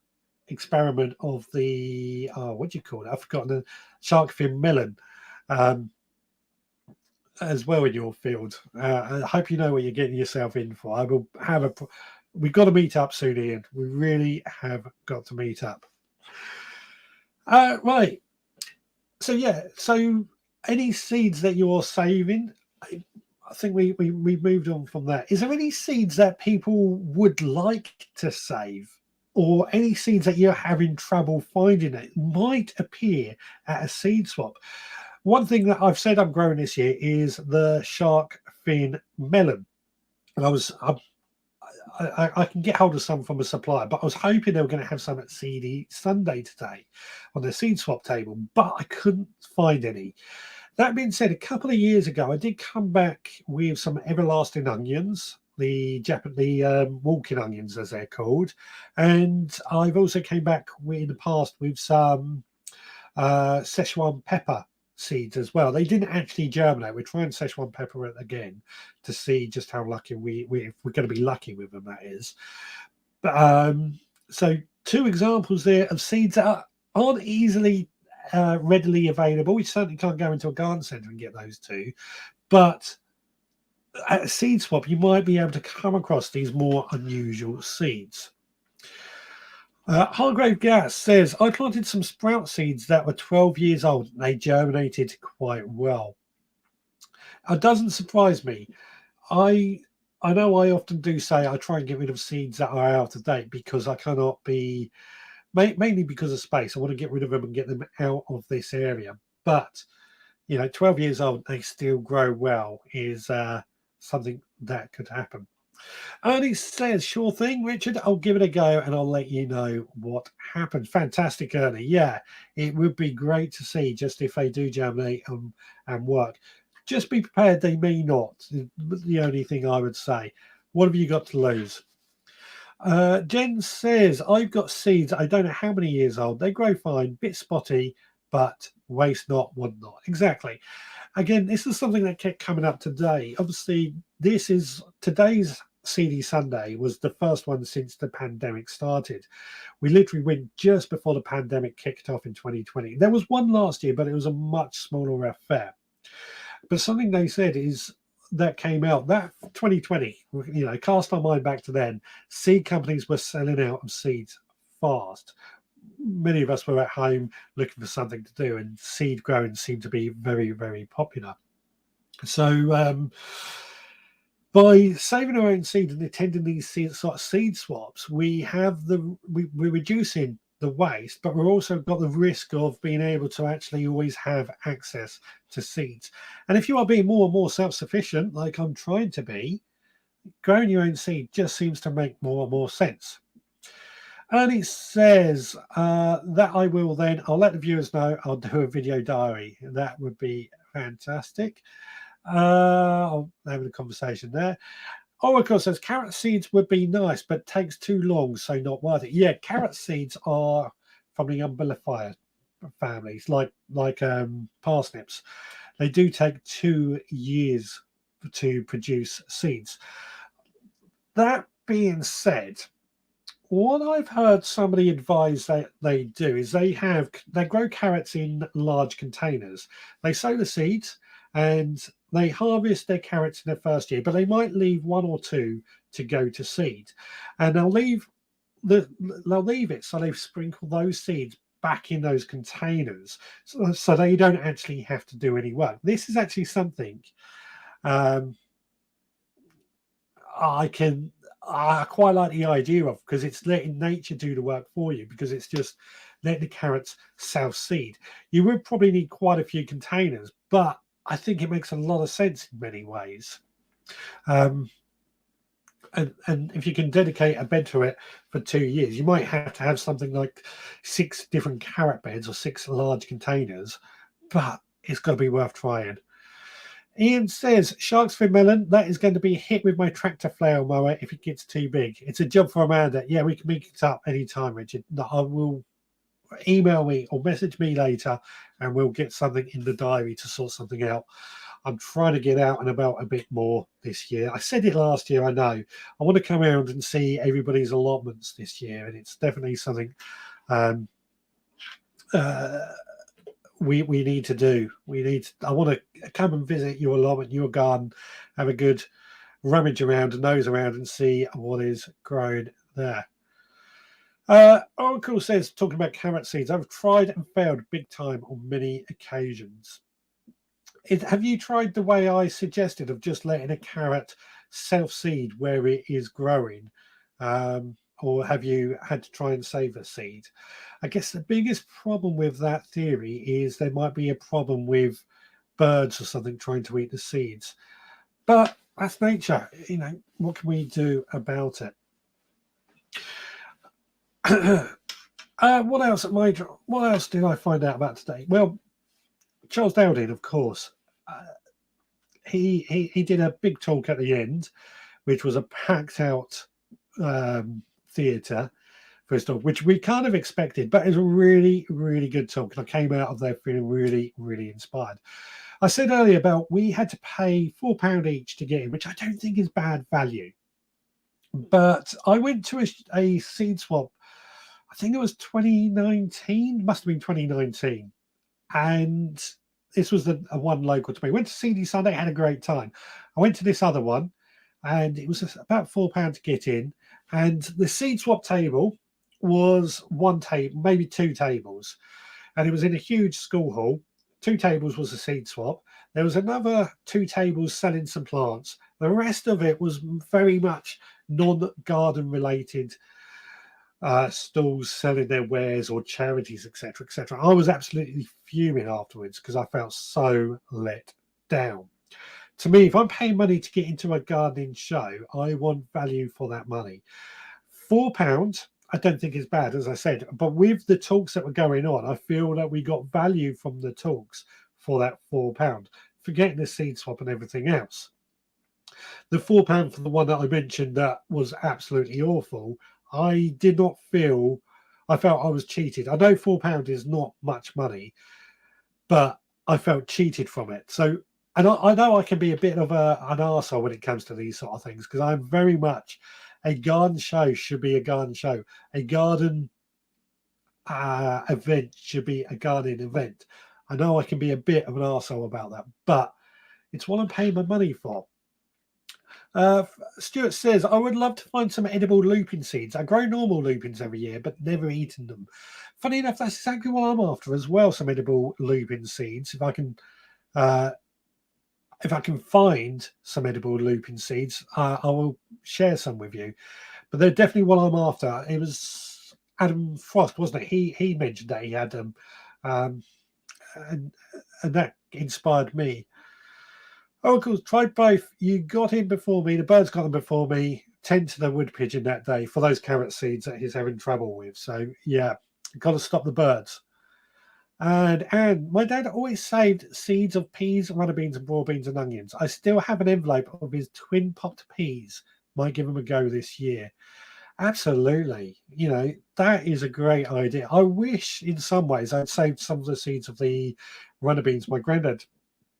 [SPEAKER 1] experiment of the what do you call it? I've forgotten, the shark fin melon as well in your field. I hope you know what you're getting yourself in for. I will have we've got to meet up soon, Ian. We really have got to meet up. Right. So yeah. So any seeds that you're saving? I think we moved on from that. Is there any seeds that people would like to save? Or any seeds that you're having trouble finding that might appear at a seed swap? One thing that I've said I'm growing this year is the shark fin melon. And I can get hold of some from a supplier, but I was hoping they were going to have some at Seedy Sunday today on the seed swap table, but I couldn't find any. That being said, a couple of years ago, I did come back with some everlasting onions, the walking onions as they're called, and I've also came back in the past with some Szechuan pepper seeds as well. They didn't actually germinate. We're trying Szechuan pepper again to see just how lucky if we're going to be lucky with them, that is. But so 2 examples there of seeds that aren't easily readily available. We certainly can't go into a garden centre and get those 2, but at a seed swap, you might be able to come across these more unusual seeds. Hargrave Gas says, I planted some sprout seeds that were 12 years old and they germinated quite well. It doesn't surprise me. I know I often do say I try and get rid of seeds that are out of date because I cannot be, mainly because of space. I want to get rid of them and get them out of this area. But, 12 years old, they still grow well is something that could happen. Ernie says, sure thing, Richard. I'll give it a go and I'll let you know what happens. Fantastic, Ernie. Yeah, it would be great to see just if they do germinate and work. Just be prepared they may not. The only thing I would say. What have you got to lose? Jen says, I've got seeds. I don't know how many years old. They grow fine, bit spotty, but waste not, want not. Exactly. Again, this is something that kept coming up today. Obviously, this is today's Seedy Sunday was the first one since the pandemic started. We literally went just before the pandemic kicked off in 2020. There was one last year, but it was a much smaller affair. But something they said is that came out that 2020, cast our mind back to then, seed companies were selling out of seeds fast. Many of us were at home looking for something to do, and seed growing seemed to be very, very popular. So By saving our own seed and attending these sort of seed swaps, we're reducing the waste, but we're also got the risk of being able to actually always have access to seeds. And if you are being more and more self-sufficient, like I'm trying to be, growing your own seed just seems to make more and more sense. And it says that I'll let the viewers know I'll do a video diary. That would be fantastic. I'll have a conversation there. Oracle says carrot seeds would be nice, but takes too long, so not worth it. Yeah, carrot seeds are from the umbellifier families, like parsnips. They do take 2 years to produce seeds. That being said, what I've heard somebody advise that they do is they grow carrots in large containers. They sow the seeds and they harvest their carrots in their first year, but they might leave 1 or 2 to go to seed, and they'll leave it so they sprinkle those seeds back in those containers, so they don't actually have to do any work. This is actually something um, I quite like the idea of, because it's letting nature do the work for you, because it's just letting the carrots self-seed. You would probably need quite a few containers, but I think it makes a lot of sense in many ways. And if you can dedicate a bed to it for 2 years, you might have to have something like 6 different carrot beds or 6 large containers, but it's got to be worth trying. Ian says, shark's fin melon, that is going to be hit with my tractor flail mower if it gets too big. It's a job for Amanda. Yeah, we can make it up anytime, Richard. I will email me or message me later and we'll get something in the diary to sort something out. I'm trying to get out and about a bit more this year. I said it last year, I know. I want to come around and see everybody's allotments this year, and it's definitely something we need to do. I want to come and visit your allotment, your garden, have a good rummage around and nose around and see what is growing there. Oracle says, talking about carrot seeds, I've tried and failed big time on many occasions. Have you tried the way I suggested of just letting a carrot self-seed where it is growing? Or have you had to try and save a seed? I guess the biggest problem with that theory is there might be a problem with birds or something trying to eat the seeds. But that's nature. What can we do about it? What else did I find out about today? Well, Charles Dowding, of course. He did a big talk at the end, which was a packed out theatre for his talk, which we kind of expected, but it was a really, really good talk. And I came out of there feeling really, really inspired. I said earlier about we had to pay £4 each to get in, which I don't think is bad value. But I went to a seed swap, I think it was 2019, must have been 2019. And this was the one local to me. Went to CD Sunday, had a great time. I went to this other one, and it was about £4 to get in. And the seed swap table was one table, maybe 2 tables, and it was in a huge school hall. 2 tables was a seed swap. There was another 2 tables selling some plants. The rest of it was very much non-garden related stalls selling their wares or charities, etc., etc. I was absolutely fuming afterwards because I felt so let down. To me, if I'm paying money to get into a gardening show, I want value for that money. £4, I don't think is bad, as I said, but with the talks that were going on, I feel that we got value from the talks for that £4, forgetting the seed swap and everything else. The £4 for the one that I mentioned that was absolutely awful, I did not feel, I felt I was cheated. I know £4 is not much money, but I felt cheated from it. So, and I know I can be a bit of an arsehole when it comes to these sort of things, because I'm very much, a garden show should be a garden show. A garden event should be a garden event. I know I can be a bit of an arsehole about that, but it's what I'm paying my money for. Stuart says, I would love to find some edible lupin seeds. I grow normal lupins every year, but never eaten them. Funny enough, that's exactly what I'm after as well, some edible lupin seeds. If I can if I can find some edible lupin seeds, I will share some with you. But they're definitely what I'm after. It was Adam Frost, wasn't it? He mentioned that he had them, and that inspired me. Oracles tried both. You got in before me. The birds got them before me. 10 to the wood pigeon that day for those carrot seeds that he's having trouble with. So yeah, got to stop the birds. And my dad always saved seeds of peas, runner beans, and broad beans and onions. I still have an envelope of his twin popped peas. Might give them a go this year. Absolutely. That is a great idea. I wish in some ways I'd saved some of the seeds of the runner beans my granddad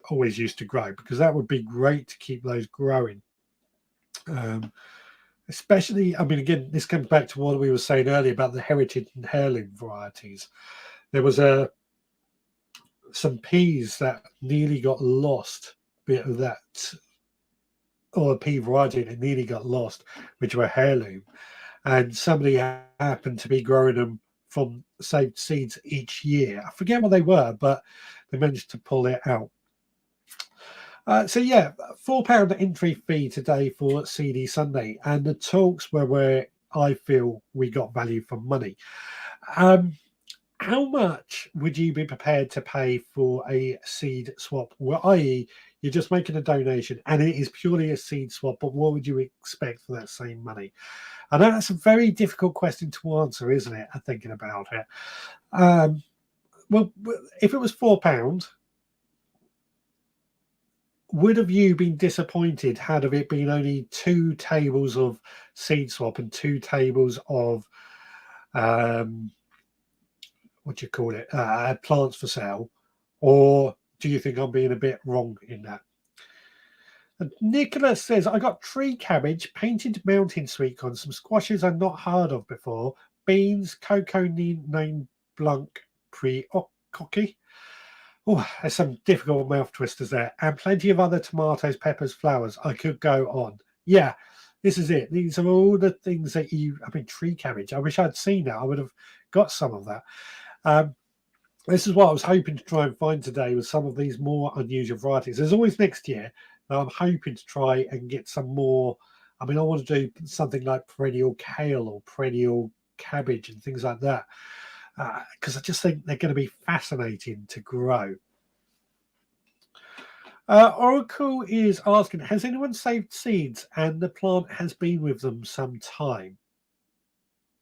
[SPEAKER 1] always used to grow, because that would be great to keep those growing. Especially, I mean, again, this comes back to what we were saying earlier about the heritage and heirloom varieties. There was some peas that nearly got lost, bit of that, or a pea variety that nearly got lost, which were heirloom. And somebody happened to be growing them from saved seeds each year. I forget what they were, but they managed to pull it out. So yeah, £4 entry fee today for CD Sunday, and the talks were where I feel we got value for money. How much would you be prepared to pay for a seed swap? Well, i.e., you're just making a donation and it is purely a seed swap, but what would you expect for that same money? I know that's a very difficult question to answer, isn't it? I'm thinking about it. Well, if it was £4, would have you been disappointed had of it been only 2 tables of seed swap and 2 tables of what do you call it, plants for sale? Or do you think I'm being a bit wrong in that? And Nicholas says, I got tree cabbage, painted mountain sweet corn, some squashes I've not heard of before, beans, cocoa name blanc pre-cocky. Oh, there's some difficult mouth twisters there. And plenty of other tomatoes, peppers, flowers. I could go on. Yeah, this is it. These are all the things that tree cabbage. I wish I'd seen that. I would have got some of that. This is what I was hoping to try and find today, with some of these more unusual varieties. There's always next year. I'm hoping to try and get some more. I want to do something like perennial kale or perennial cabbage and things like that, because I just think they're going to be fascinating to grow. Oracle is asking, has anyone saved seeds and the plant has been with them some time?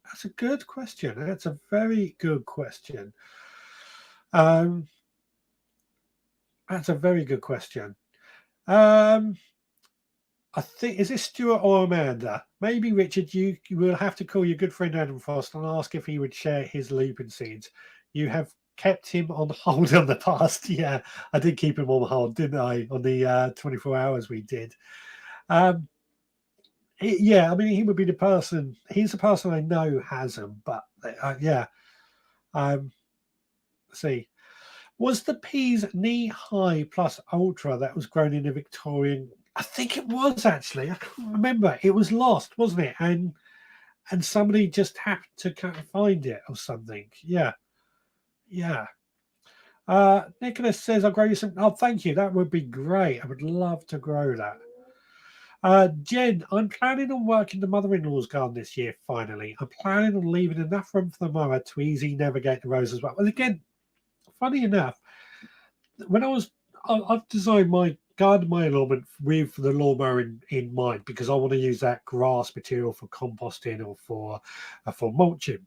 [SPEAKER 1] That's a good question. That's a very good question. That's a very good question. I think, is this Stuart or Amanda? Maybe Richard, you will have to call your good friend Adam Frost and ask if he would share his lupin seeds. You have kept him on hold in the past. Yeah, I did keep him on hold, didn't I? On the 24 hours we did. Yeah, he would be the person. He's the person I know has them. But yeah. See. Was the peas knee high plus ultra that was grown in a Victorian? I think it was, actually. I can't remember. It was lost, wasn't it? And somebody just happened to kind of find it or something. Yeah. Nicholas says, I'll grow you some. Oh, thank you. That would be great. I would love to grow that. Jen, I'm planning on working the mother-in-law's garden this year, finally. I'm planning on leaving enough room for the mower to easily navigate the rows as well. Well, again, funny enough, when I've designed my garden, my allotment with the lawnmower in mind, because I want to use that grass material for composting or for mulching.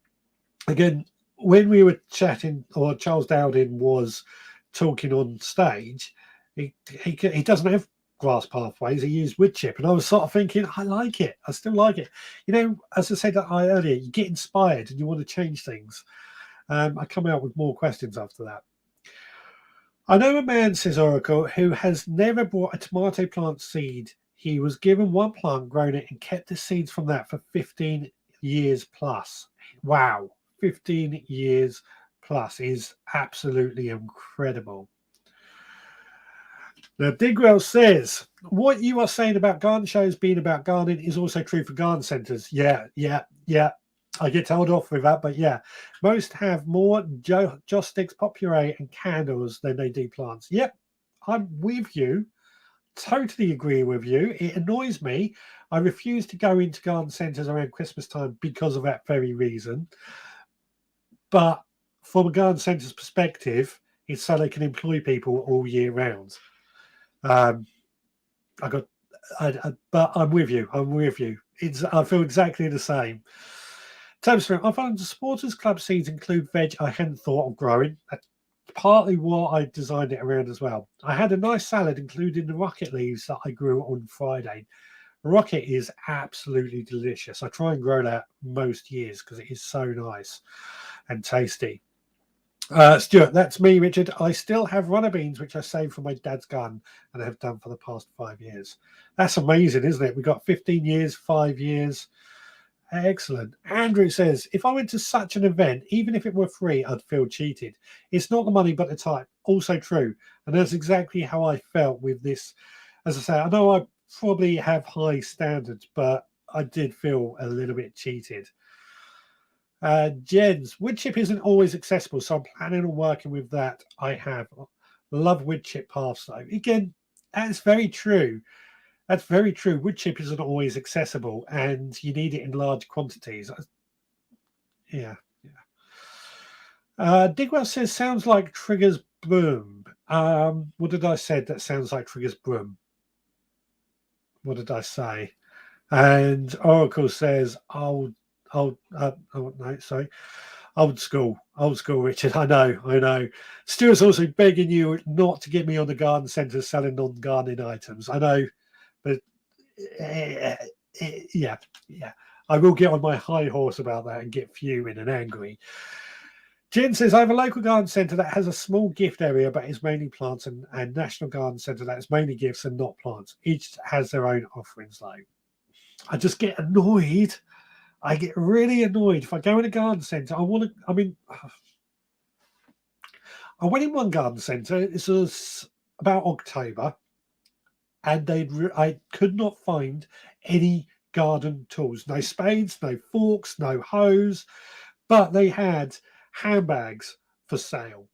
[SPEAKER 1] Again, when we were chatting, or Charles Dowding was talking on stage, he doesn't have grass pathways. He used wood chip, and I was sort of thinking, I like it. I still like it. As I said earlier, you get inspired and you want to change things. I come out with more questions after that. I know a man, says Oracle, who has never bought a tomato plant seed. He was given one plant, grown it, and kept the seeds from that for 15 years plus. Wow, 15 years plus is absolutely incredible. Now, Digwell says, what you are saying about garden shows being about gardening is also true for garden centres. Yeah. I get told off with that, but yeah, most have more joss sticks, potpourri, and candles than they do plants. Yep, I'm with you. totally agree with you. It annoys me. I refuse to go into garden centres around Christmas time because of that very reason. But from a garden centre's perspective, it's so they can employ people all year round. Um, but I'm with you. I'm with you. I feel exactly the same. Toaster, I found the supporters club seeds include veg I hadn't thought of growing. That's partly what I designed it around as well. I had a nice salad, including the rocket leaves that I grew on Friday. Rocket is absolutely delicious. I try and grow that most years because it is so nice and tasty. Stuart, that's me, Richard. I still have runner beans, which I saved from my dad's garden and I have done for the past 5 years. That's amazing, isn't it? We got 15 years, 5 years. Excellent. Andrew says, if I went to such an event, even if it were free, I'd feel cheated. It's not the money, but the time. Also true. And that's exactly how I felt with this. As I say, I know I probably have high standards, but I did feel a little bit cheated. Jens, wood chip isn't always accessible, so I'm planning on working with that. I have love wood chip paths though. Again, that's very true. That's very true. Wood chip isn't always accessible, and you need it in large quantities. Yeah, yeah. Digwell says sounds like Trigger's broom. What did I say? That sounds like Trigger's broom. What did I say? And Oracle says, oh no, sorry. Old school, Richard. I know. Stuart's also begging you not to get me on the garden centre selling non-gardening items. I know, but yeah. I will get on my high horse about that and get fuming and angry. Jen says, I have a local garden centre that has a small gift area, but is mainly plants, and National Garden Centre that is mainly gifts and not plants. Each has their own offerings, though. I just get annoyed. I get really annoyed if I go in a garden centre. I went in one garden centre. This was about October, and I could not find any garden tools. No spades, no forks, no hoes, but they had handbags for sale.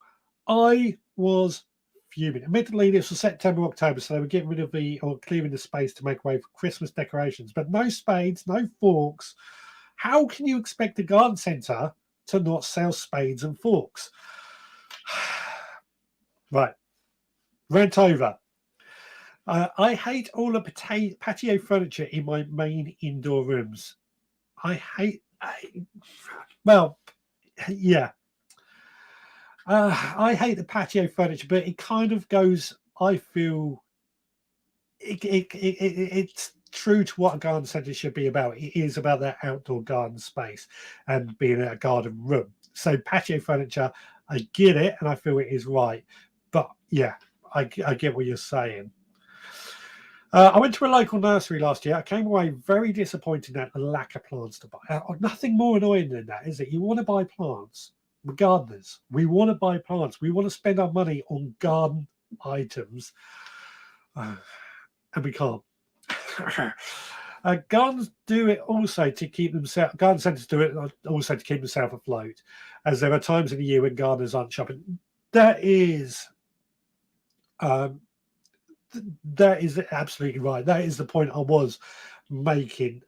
[SPEAKER 1] I was fuming. Admittedly, this was September, October, so they were getting rid of or clearing the space to make way for Christmas decorations, but no spades, no forks. How can you expect a garden centre to not sell spades and forks? Right, rant over. I hate all the patio furniture in my main indoor rooms. Well, yeah. I hate the patio furniture, but it kind of goes. I feel it's true to what a garden centre should be about. It is about that outdoor garden space and being a garden room. So patio furniture, I get it, and I feel it is right. But yeah, I get what you're saying. I went to a local nursery last year. I came away very disappointed at the lack of plants to buy. Nothing more annoying than that, is it? You want to buy plants. We're gardeners. We want to buy plants. We want to spend our money on garden items. And we can't. Gardens do it also to keep themselves. Garden centres do it also to keep themselves afloat, as there are times in the year when gardeners aren't shopping. That is absolutely right. That is the point I was making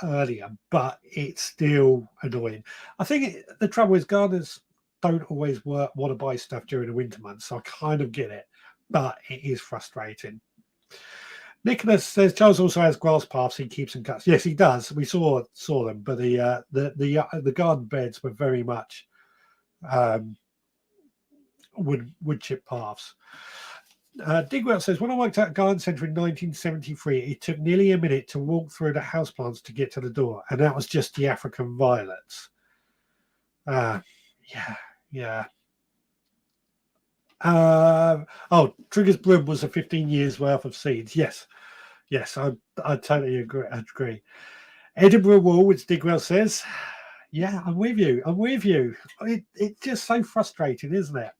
[SPEAKER 1] earlier, but it's still annoying. I think the trouble is gardeners don't always want to buy stuff during the winter months, so I kind of get it, but it is frustrating. Nicholas says Charles also has grass paths. He keeps and cuts. Yes, he does. We saw them, but the garden beds were very much wood chip paths. Digwell says, when I worked at a garden centre in 1973, it took nearly a minute to walk through the houseplants to get to the door, and that was just the African violets. Yeah. Trigger's broom was a 15 years worth of seeds. Yes, I totally agree. Edinburgh Wall, which Digwell says, yeah, I'm with you. It's just so frustrating, isn't it?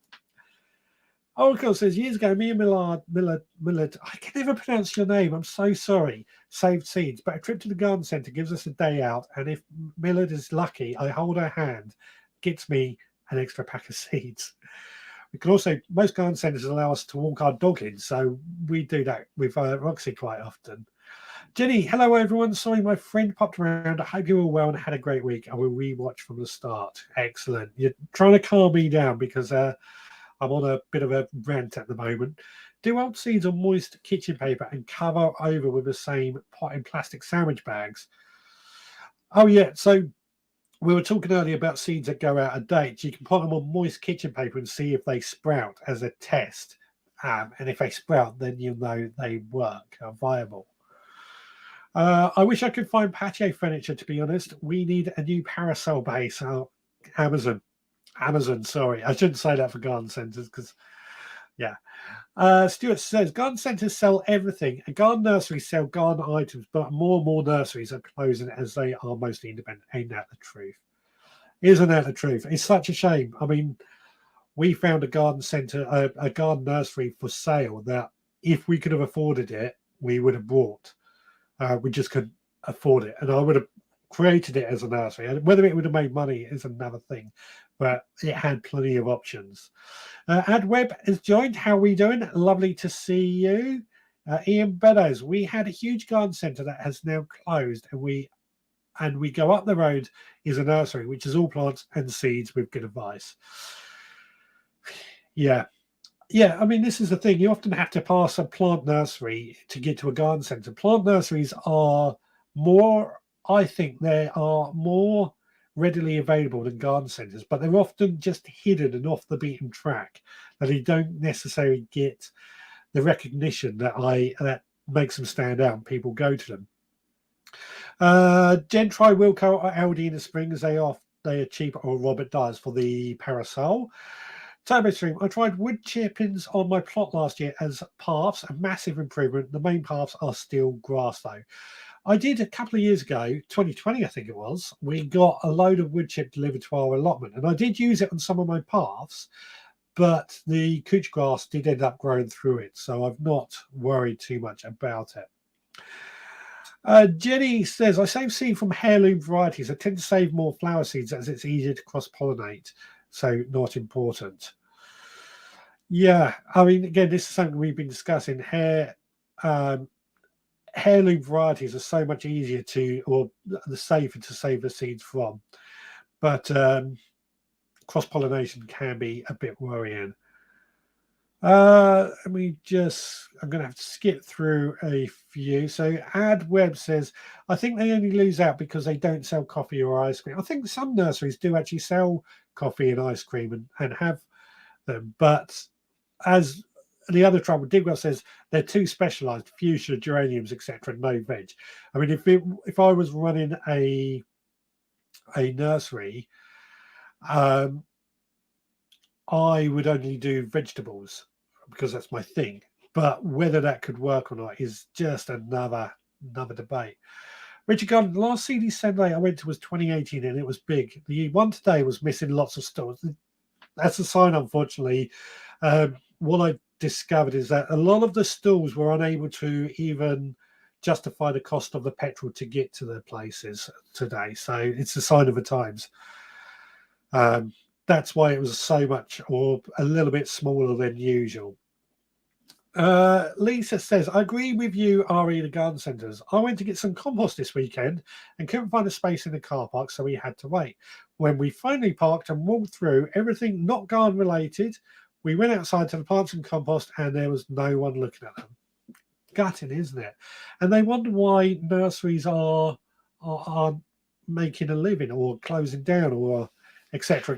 [SPEAKER 1] Oracle says, years ago, me and Millard, I can never pronounce your name. I'm so sorry. Saved seeds, but a trip to the garden centre gives us a day out. And if Millard is lucky, I hold her hand, gets me an extra pack of seeds. We can also, most garden centres allow us to walk our dog in, so we do that with Roxy quite often. Jenny, hello everyone. Sorry, my friend popped around. I hope you're all well and had a great week. I will rewatch from the start. Excellent. You're trying to calm me down because I'm on a bit of a rant at the moment. Do old seeds on moist kitchen paper and cover over with the same pot in plastic sandwich bags. Oh yeah, so we were talking earlier about seeds that go out of date. You can put them on moist kitchen paper and see if they sprout as a test. And if they sprout, then you'll know they work, are viable. I wish I could find patio furniture, to be honest. We need a new parasol base. Amazon. Sorry. I shouldn't say that for garden centres because, yeah. Stuart says, garden centres sell everything. And garden nurseries sell garden items, but more and more nurseries are closing as they are mostly independent. Ain't that the truth? Isn't that the truth? It's such a shame. I mean, we found a garden centre, a garden nursery for sale that if we could have afforded it, we would have bought. We just couldn't afford it. And I would have created it as a nursery. And whether it would have made money is another thing, but it had plenty of options. Ad Webb has joined. How are we doing? Lovely to see you. Ian Beddoes, we had a huge garden centre that has now closed, and we go up the road is a nursery, which is all plants and seeds with good advice. Yeah. Yeah, I mean, this is the thing. You often have to pass a plant nursery to get to a garden centre. Plant nurseries are more, I think they are more readily available than garden centres, but they're often just hidden and off the beaten track, that they don't necessarily get the recognition that makes them stand out and people go to them. Jen, try Wilco or Aldi in the springs. They are cheaper, or Robert does for the parasol. TurboStream, I tried wood chippings on my plot last year as paths, a massive improvement. The main paths are still grass though. I did a couple of years ago, 2020 I think it was, we got a load of wood chip delivered to our allotment, and I did use it on some of my paths, but the couch grass did end up growing through it, so I've not worried too much about it. Jenny says, I save seed from heirloom varieties. I tend to save more flower seeds as it's easier to cross-pollinate, so not important. Yeah, I mean, again, this is something we've been discussing. Heirloom varieties are so much easier or the safer to save the seeds from, but cross-pollination can be a bit worrying. I'm going to have to skip through a few. So Ad Webb says, I think they only lose out because they don't sell coffee or ice cream. I think some nurseries do actually sell coffee and ice cream and have them, but as the other trouble, Digwell says, they're too specialised, fuchsia, geraniums, etc. No veg. I mean, if I was running a nursery, I would only do vegetables because that's my thing. But whether that could work or not is just another debate. Richard Garden, the last CD Sunday I went to was 2018 and it was big. The one today was missing lots of stores. That's a sign, unfortunately. What I discovered is that a lot of the stalls were unable to even justify the cost of the petrol to get to their places today. So it's a sign of the times. That's why it was so much, or a little bit smaller than usual. Lisa says, I agree with you, RE, the garden centres. I went to get some compost this weekend and couldn't find a space in the car park, so we had to wait. When we finally parked and walked through, everything not garden related, we went outside to the plants and compost and there was no one looking at them. Gutting, isn't it? And they wonder why nurseries are making a living or closing down or etc.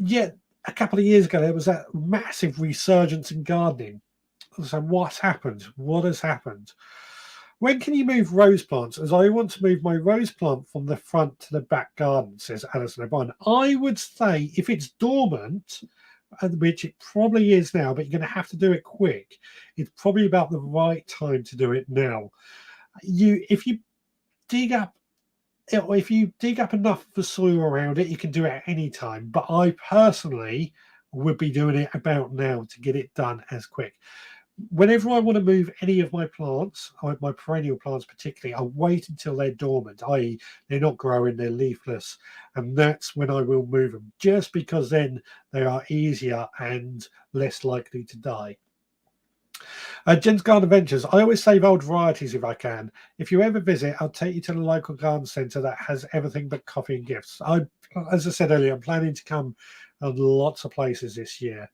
[SPEAKER 1] Yet a couple of years ago there was that massive resurgence in gardening. So what's happened? What has happened? When can you move rose plants? As I want to move my rose plant from the front to the back garden, says Alison O'Brien. I would say if it's dormant, which it probably is now, but you're going to have to do it quick, it's probably about the right time to do it now. If you dig up enough of the soil around it, you can do it at any time. But I personally would be doing it about now to get it done as quick. whenever I want to move any of my plants, my perennial plants particularly, I wait until they're dormant, i.e. they're not growing, they're leafless, and that's when I will move them, just because then they are easier and less likely to die. Jen's Garden Ventures. I always save old varieties if I can. If you ever visit, I'll take you to the local garden centre that has everything but coffee and gifts. As I said earlier, I'm planning to come lots of places this year.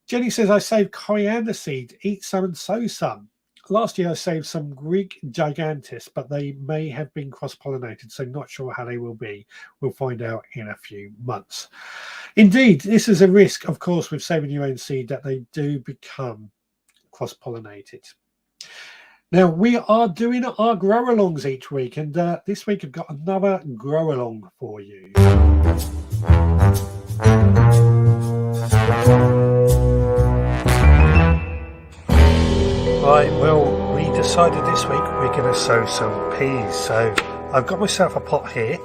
[SPEAKER 1] Jenny says, I saved coriander seed, eat some and sow some. Last year I saved some Greek gigantis, but they may have been cross-pollinated, so not sure how they will be. We'll find out in a few months. Indeed, this is a risk, of course, with saving your own seed, that they do become cross-pollinated. Now, we are doing our grow-alongs each week, and this week I've got another grow-along for you. Right, well, we decided this week we're going to sow some peas. So I've got myself a pot here,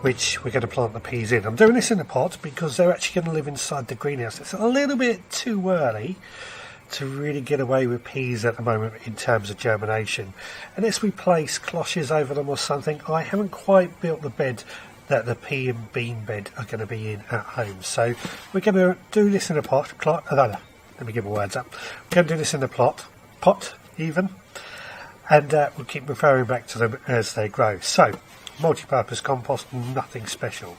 [SPEAKER 1] which we're going to plant the peas in. I'm doing this in a pot because they're actually going to live inside the greenhouse. It's a little bit too early to really get away with peas at the moment in terms of germination. Unless we place cloches over them or something, I haven't quite built the bed that the pea and bean bed are going to be in at home. So we're going to do this in a pot. Let me get my words up. We're going to do this in a pot even, and we'll keep referring back to them as they grow. So multi-purpose compost, nothing special.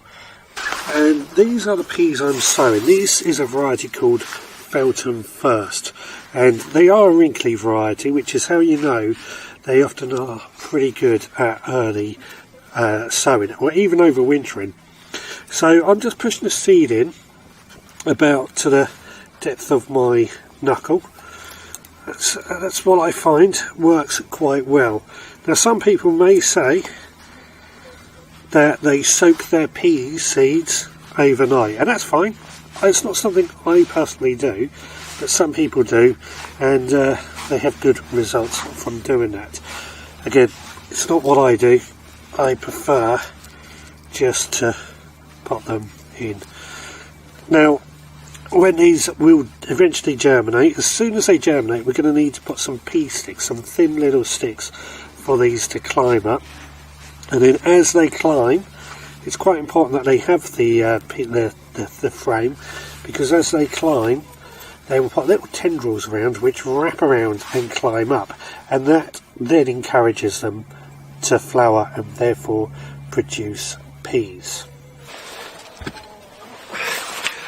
[SPEAKER 1] And these are the peas I'm sowing. This is a variety called Feltham First, and they are a wrinkly variety, which is how you know they often are pretty good at early sowing or even overwintering. So I'm just pushing the seed in about to the depth of my knuckle. That's what I find works quite well. Now, some people may say that they soak their pea seeds overnight, and that's fine. It's not something I personally do, but some people do, and they have good results from doing that. Again, it's not what I do. I prefer just to put them in. Now, when these will eventually germinate, as soon as they germinate, we're going to need to put some pea sticks, some thin little sticks, for these to climb up. And then as they climb, it's quite important that they have the frame, because as they climb, they will put little tendrils around which wrap around and climb up, and that then encourages them to flower and therefore produce peas.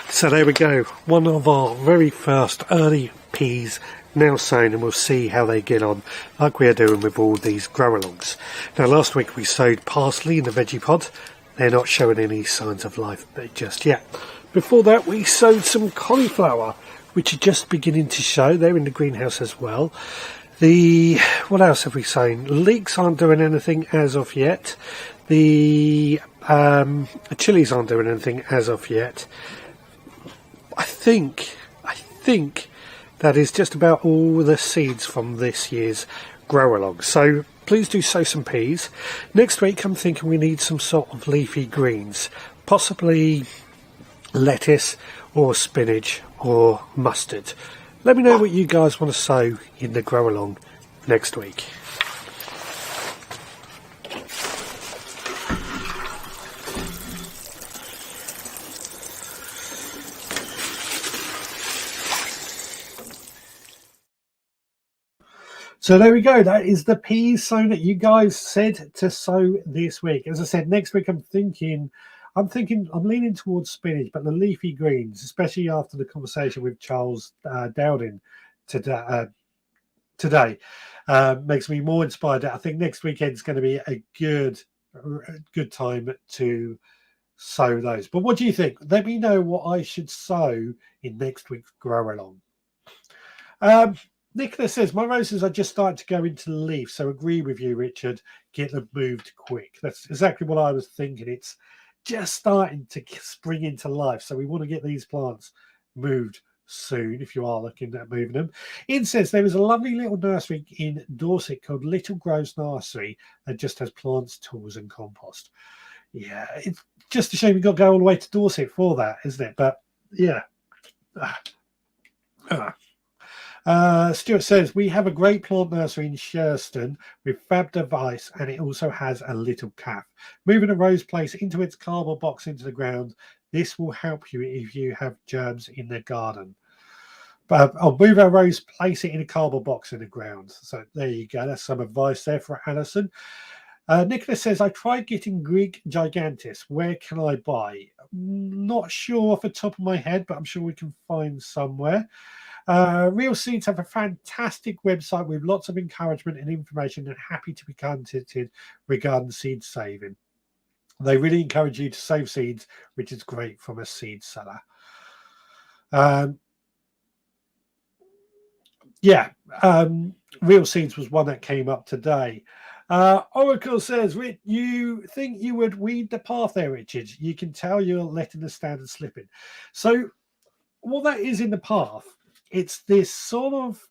[SPEAKER 1] So there we go, one of our very first early peas now sown, and we'll see how they get on, like we are doing with all these grow-alongs. Now, last week we sowed parsley in the veggie pod. They're not showing any signs of life just yet. Before that, we sowed some cauliflower, which are just beginning to show. They're in the greenhouse as well. What else have we sown? Leeks aren't doing anything as of yet. The chilies aren't doing anything as of yet. I think that is just about all the seeds from this year's grow-along. So please do sow some peas. Next week I'm thinking we need some sort of leafy greens, possibly lettuce or spinach or mustard. Let me know what you guys want to sow in the grow-along next week. So there we go. That is the peas sown that you guys said to sow this week. As I said, next week I'm leaning towards spinach, but the leafy greens, especially after the conversation with Charles Dowding today, makes me more inspired. I think next weekend's going to be a good time to sow those. But what do you think? Let me know what I should sow in next week's grow along. Nicholas says, my roses are just starting to go into leaf, so agree with you, Richard. Get them moved quick. That's exactly what I was thinking. It's just starting to spring into life, so we want to get these plants moved soon if you are looking at moving them. Ian says, there is a lovely little nursery in Dorset called Little Groves Nursery that just has plants, tools and compost. Yeah, it's just a shame we've got to go all the way to Dorset for that, isn't it? But yeah. Stuart says, we have a great plant nursery in Shurston with fab device, and it also has a little calf. Moving a rose place into its cardboard box into the ground. This will help you if you have germs in the garden. But I'll move our rose, place it in a cardboard box in the ground. So there you go. That's some advice there for Alison. Nicholas says, I tried getting Greek gigantis. Where can I buy? Not sure off the top of my head, but I'm sure we can find somewhere. Real Seeds have a fantastic website with lots of encouragement and information, and happy to be contacted regarding seed saving. They really encourage you to save seeds, which is great from a seed seller. Real Seeds was one that came up today. Oracle says, you think you would weed the path there, Richard? You can tell you're letting the standard slip in. So what that is in the path, it's this sort of,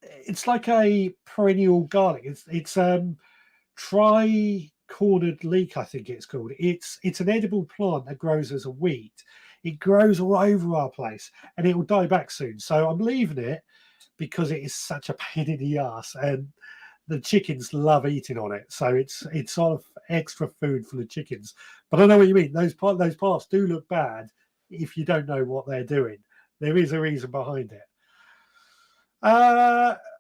[SPEAKER 1] it's like a perennial garlic. It's tri-cornered leek, I think it's called. It's an edible plant that grows as a weed. It grows all over our place, and it will die back soon. So I'm leaving it because it is such a pain in the ass, and the chickens love eating on it. So it's sort of extra food for the chickens. But I know what you mean. Those paths do look bad if you don't know what they're doing. There is a reason behind it.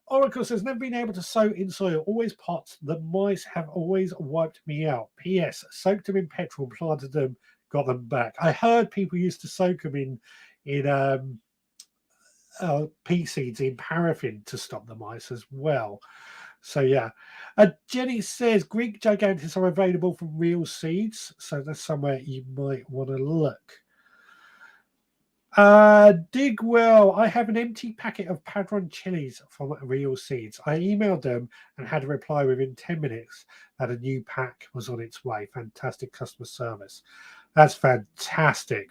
[SPEAKER 1] Oracle says, never been able to sow in soil, always pots. The mice have always wiped me out. P.S. Soaked them in petrol, planted them, got them back. I heard people used to soak them in pea seeds in paraffin to stop the mice as well. So yeah. Jenny says Greek gigantis are available from Real Seeds, so that's somewhere you might want to look. Digwell, I have an empty packet of Padron chilies from Real Seeds. I emailed them and had a reply within 10 minutes that a new pack was on its way. Fantastic customer service. That's fantastic.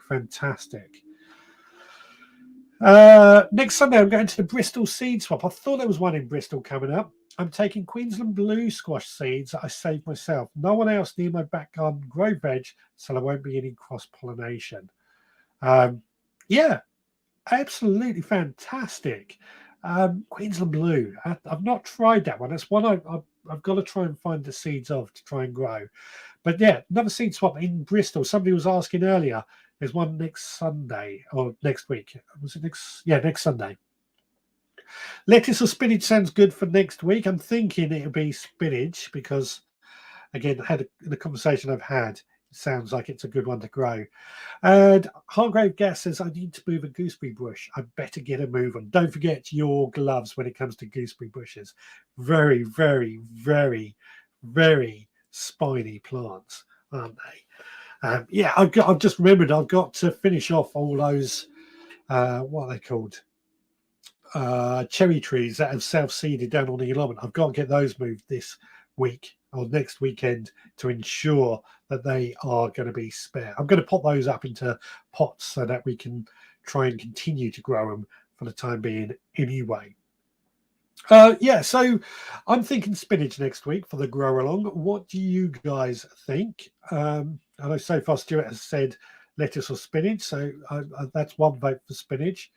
[SPEAKER 1] Next Sunday, I'm going to the Bristol seed swap. I thought there was one in Bristol coming up. I'm taking Queensland blue squash seeds that I saved myself. No one else near my back garden grow veg, so there won't be any cross-pollination. Yeah, absolutely fantastic. Queensland blue. I've not tried that one. That's one I've got to try and find the seeds of to try and grow. But yeah, another seed swap in Bristol. Somebody was asking earlier. There's one next Sunday or next week. Was it next? Yeah, next Sunday. Lettuce or spinach sounds good for next week. I'm thinking it'll be spinach because, again, the conversation I've had, it sounds like it's a good one to grow. And Hargrave Gas says, I need to move a gooseberry bush. I better get a move on. Don't forget your gloves when it comes to gooseberry bushes. Very, very, very, very spiny plants, aren't they? Yeah, I've just remembered I've got to finish off all those, what are they called? Cherry trees that have self-seeded down on the allotment. I've got to get those moved this week or next weekend to ensure that they are going to be spare. I'm going to put those up into pots so that we can try and continue to grow them for the time being anyway. Yeah, so I'm thinking spinach next week for the grow along. What do you guys think? I know so far Stuart has said lettuce or spinach, so that's one vote for spinach.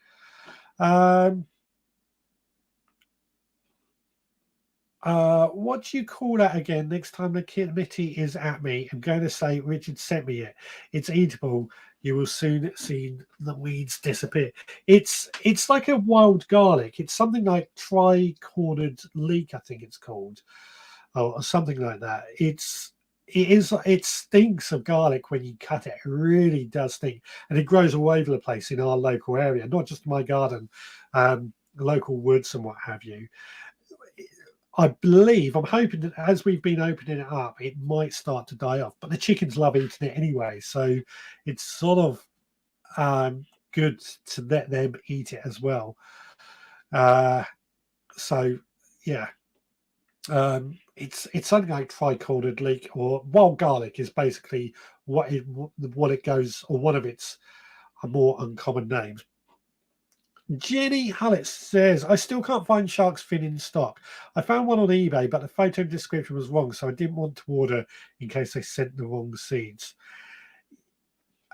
[SPEAKER 1] What do you call that again? Next time the committee is at me, I'm going to say Richard sent me it. It's eatable. You will soon see the weeds disappear. It's like a wild garlic. It's something like tri-cornered leek, I think it's called, or something like that. It stinks of garlic when you cut it. It really does stink, and it grows all over the place in our local area, not just my garden, local woods and what have you. I believe, I'm hoping that as we've been opening it up, it might start to die off. But the chickens love eating it anyway, so it's sort of good to let them eat it as well. So yeah, it's something like tri-cornered leek or wild garlic is basically what it goes, or one of its more uncommon names. Jenny Hullett says, I still can't find shark's fin in stock. I found one on eBay, but the photo description was wrong, so I didn't want to order in case they sent the wrong seeds.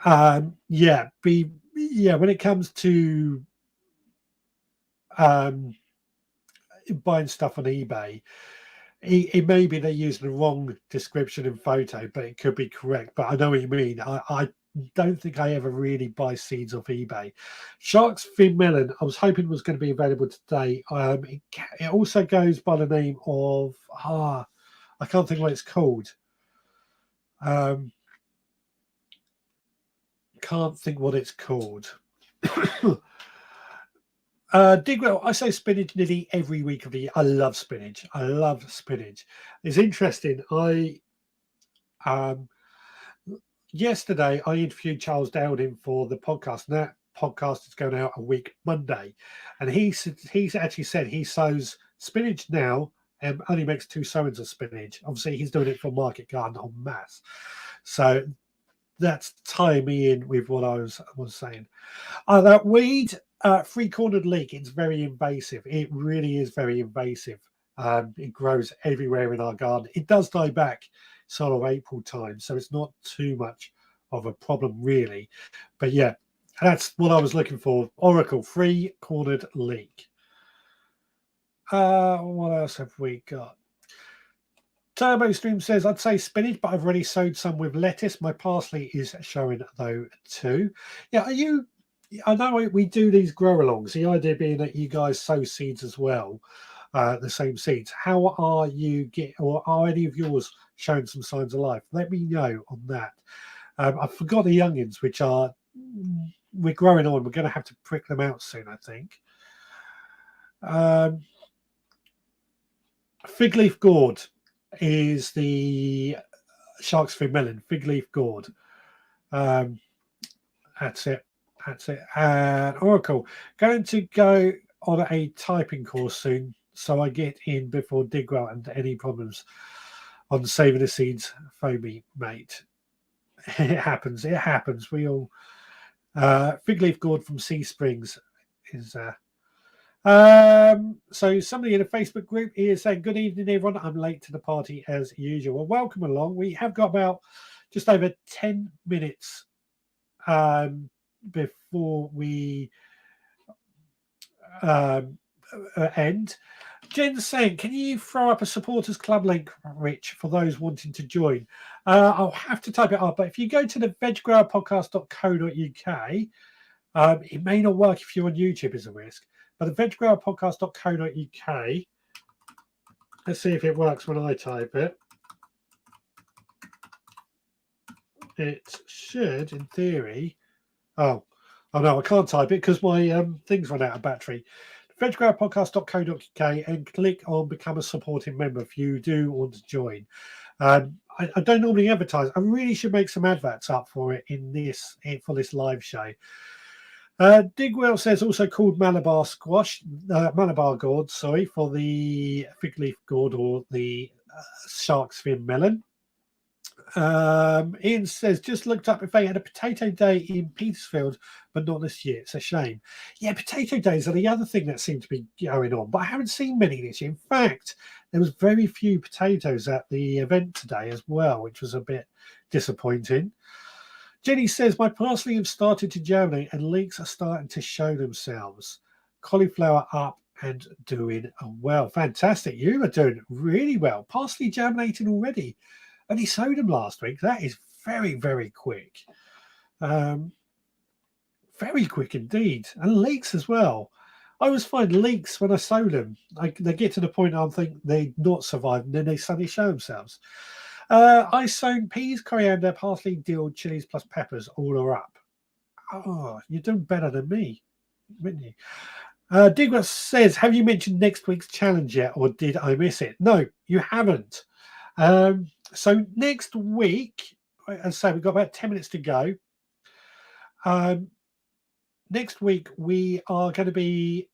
[SPEAKER 1] Yeah, when it comes to buying stuff on eBay. It may be they're using the wrong description and photo, but it could be correct. But I know what you mean. I don't think I ever really buy seeds off eBay. Shark's Fin Melon, I was hoping was going to be available today. It also goes by the name of, I can't think what it's called. Can't think what it's called. Digwell, I say spinach nearly every week of the year. I love spinach. I love spinach. It's interesting. Yesterday I interviewed Charles Dowding for the podcast, and that podcast is going out a week Monday. And he's actually said he sows spinach now and only makes 2 sowings of spinach. Obviously, he's doing it for market garden en masse. So that's tying me in with what I was saying. That weed, 3-cornered leek, it's very invasive. It really is very invasive. It grows everywhere in our garden. It does die back sort of April time, so it's not too much of a problem really. But yeah, that's what I was looking for. Oracle, 3-cornered leek. What else have we got? Turbo Stream says, I'd say spinach, but I've already sowed some with lettuce. My parsley is showing though too. Yeah, I know we do these grow alongs. The idea being that you guys sow seeds as well, the same seeds. How are you or are any of yours showing some signs of life? Let me know on that. I forgot the youngins, which we're growing on. We're going to have to prick them out soon, I think. Fig leaf gourd is the Shark's Fin Melon. Fig leaf gourd. That's it. And Oracle, going to go on a typing course soon, so I get in before Digwell and any problems on saving the seeds for me, mate. It happens. We all fig leaf gourd from Sea Springs is so somebody in a Facebook group is saying, good evening everyone, I'm late to the party as usual. Well, welcome along. We have got about just over 10 minutes before we end. Jen's saying, can you throw up a supporters club link, Rich, for those wanting to join? I'll have to type it up, but if you go to the veggrowerpodcast.co.uk, it may not work if you're on YouTube, is a risk, but the veggrowerpodcast.co.uk, let's see if it works when I type it. It should, in theory. Oh no, I can't type it because my thing's run out of battery. veggrowerpodcast.co.uk and click on become a supporting member if you do want to join. I don't normally advertise. I really should make some adverts up for it for this live show. Digwell says also called Malabar gourd, for the fig leaf gourd or the Shark's Fin Melon. Ian says, just looked up if they had a potato day in Petersfield, but not this year. It's a shame. Yeah, potato days are the other thing that seemed to be going on, but I haven't seen many this year. In fact, there was very few potatoes at the event today as well, which was a bit disappointing. Jenny says, my parsley have started to germinate and leeks are starting to show themselves. Cauliflower up and doing well. Fantastic. You are doing really well. Parsley germinating already. Only sowed them last week. That is very, very quick. Very quick indeed. And leeks as well. I always find leeks when I sow them, they get to the point I think they not survive and then they suddenly show themselves. I sown peas, coriander, parsley, dill, chilies plus peppers. All are up. Oh, you're doing better than me, wouldn't you? Digwell says, have you mentioned next week's challenge yet or did I miss it? No, you haven't. So next week, as I say, we've got about 10 minutes to go. Next week, we are going to be,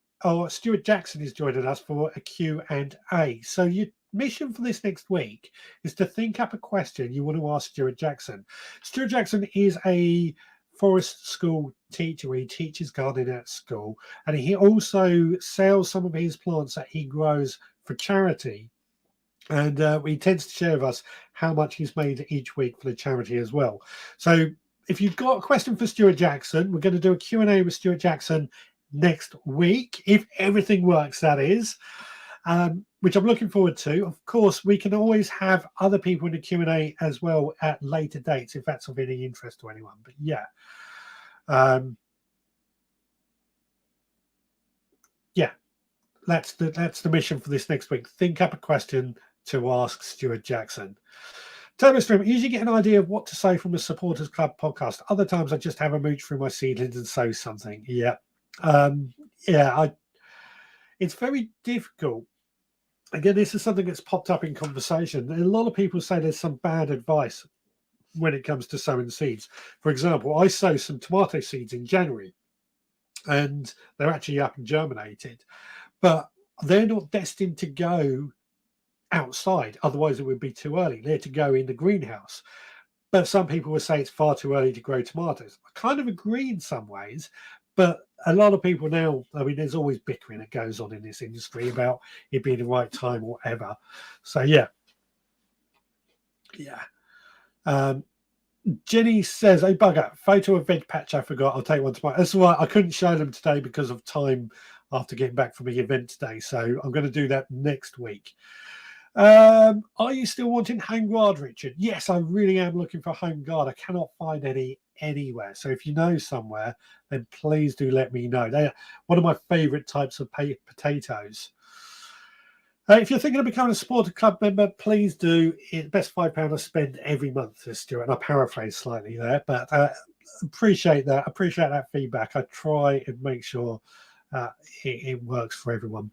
[SPEAKER 1] Stuart Jackson is joining us for a Q&A. So your mission for this next week is to think up a question you want to ask Stuart Jackson. Stuart Jackson is a forest school teacher. He teaches gardening at school, and he also sells some of his plants that he grows for charity. And he tends to share with us how much he's made each week for the charity as well. So if you've got a question for Stuart Jackson, we're going to do a Q&A with Stuart Jackson next week, if everything works, that is, which I'm looking forward to. Of course, we can always have other people in the Q&A as well at later dates, if that's of any interest to anyone. But yeah. Yeah, that's the mission for this next week. Think up a question to ask Stuart Jackson. Stream, usually get an idea of what to say from a supporters club podcast. Other times I just have a mooch through my seedlings and sow something. Yeah. It's very difficult. Again, this is something that's popped up in conversation. A lot of people say there's some bad advice when it comes to sowing seeds. For example, I sow some tomato seeds in January and they're actually up and germinated, but they're not destined to go outside. Otherwise, it would be too early. They're to go in the greenhouse. But some people would say it's far too early to grow tomatoes. I kind of agree in some ways, but a lot of people now, I mean, there's always bickering that goes on in this industry about it being the right time or whatever. So, yeah. Jenny says, "Hey, bugger, photo of veg patch I forgot. I'll take one tomorrow." That's why I couldn't show them today because of time after getting back from the event today. So I'm going to do that next week. Are you still wanting home guard, Richard? Yes, I really am looking for home guard. I cannot find any anywhere. So if you know somewhere, then please do let me know. They're one of my favorite types of potatoes. If you're thinking of becoming a supporter club member, please do. It's best £5 I spend every month, Stuart. And I paraphrase slightly there, but appreciate that. Appreciate that feedback. I try and make sure it works for everyone.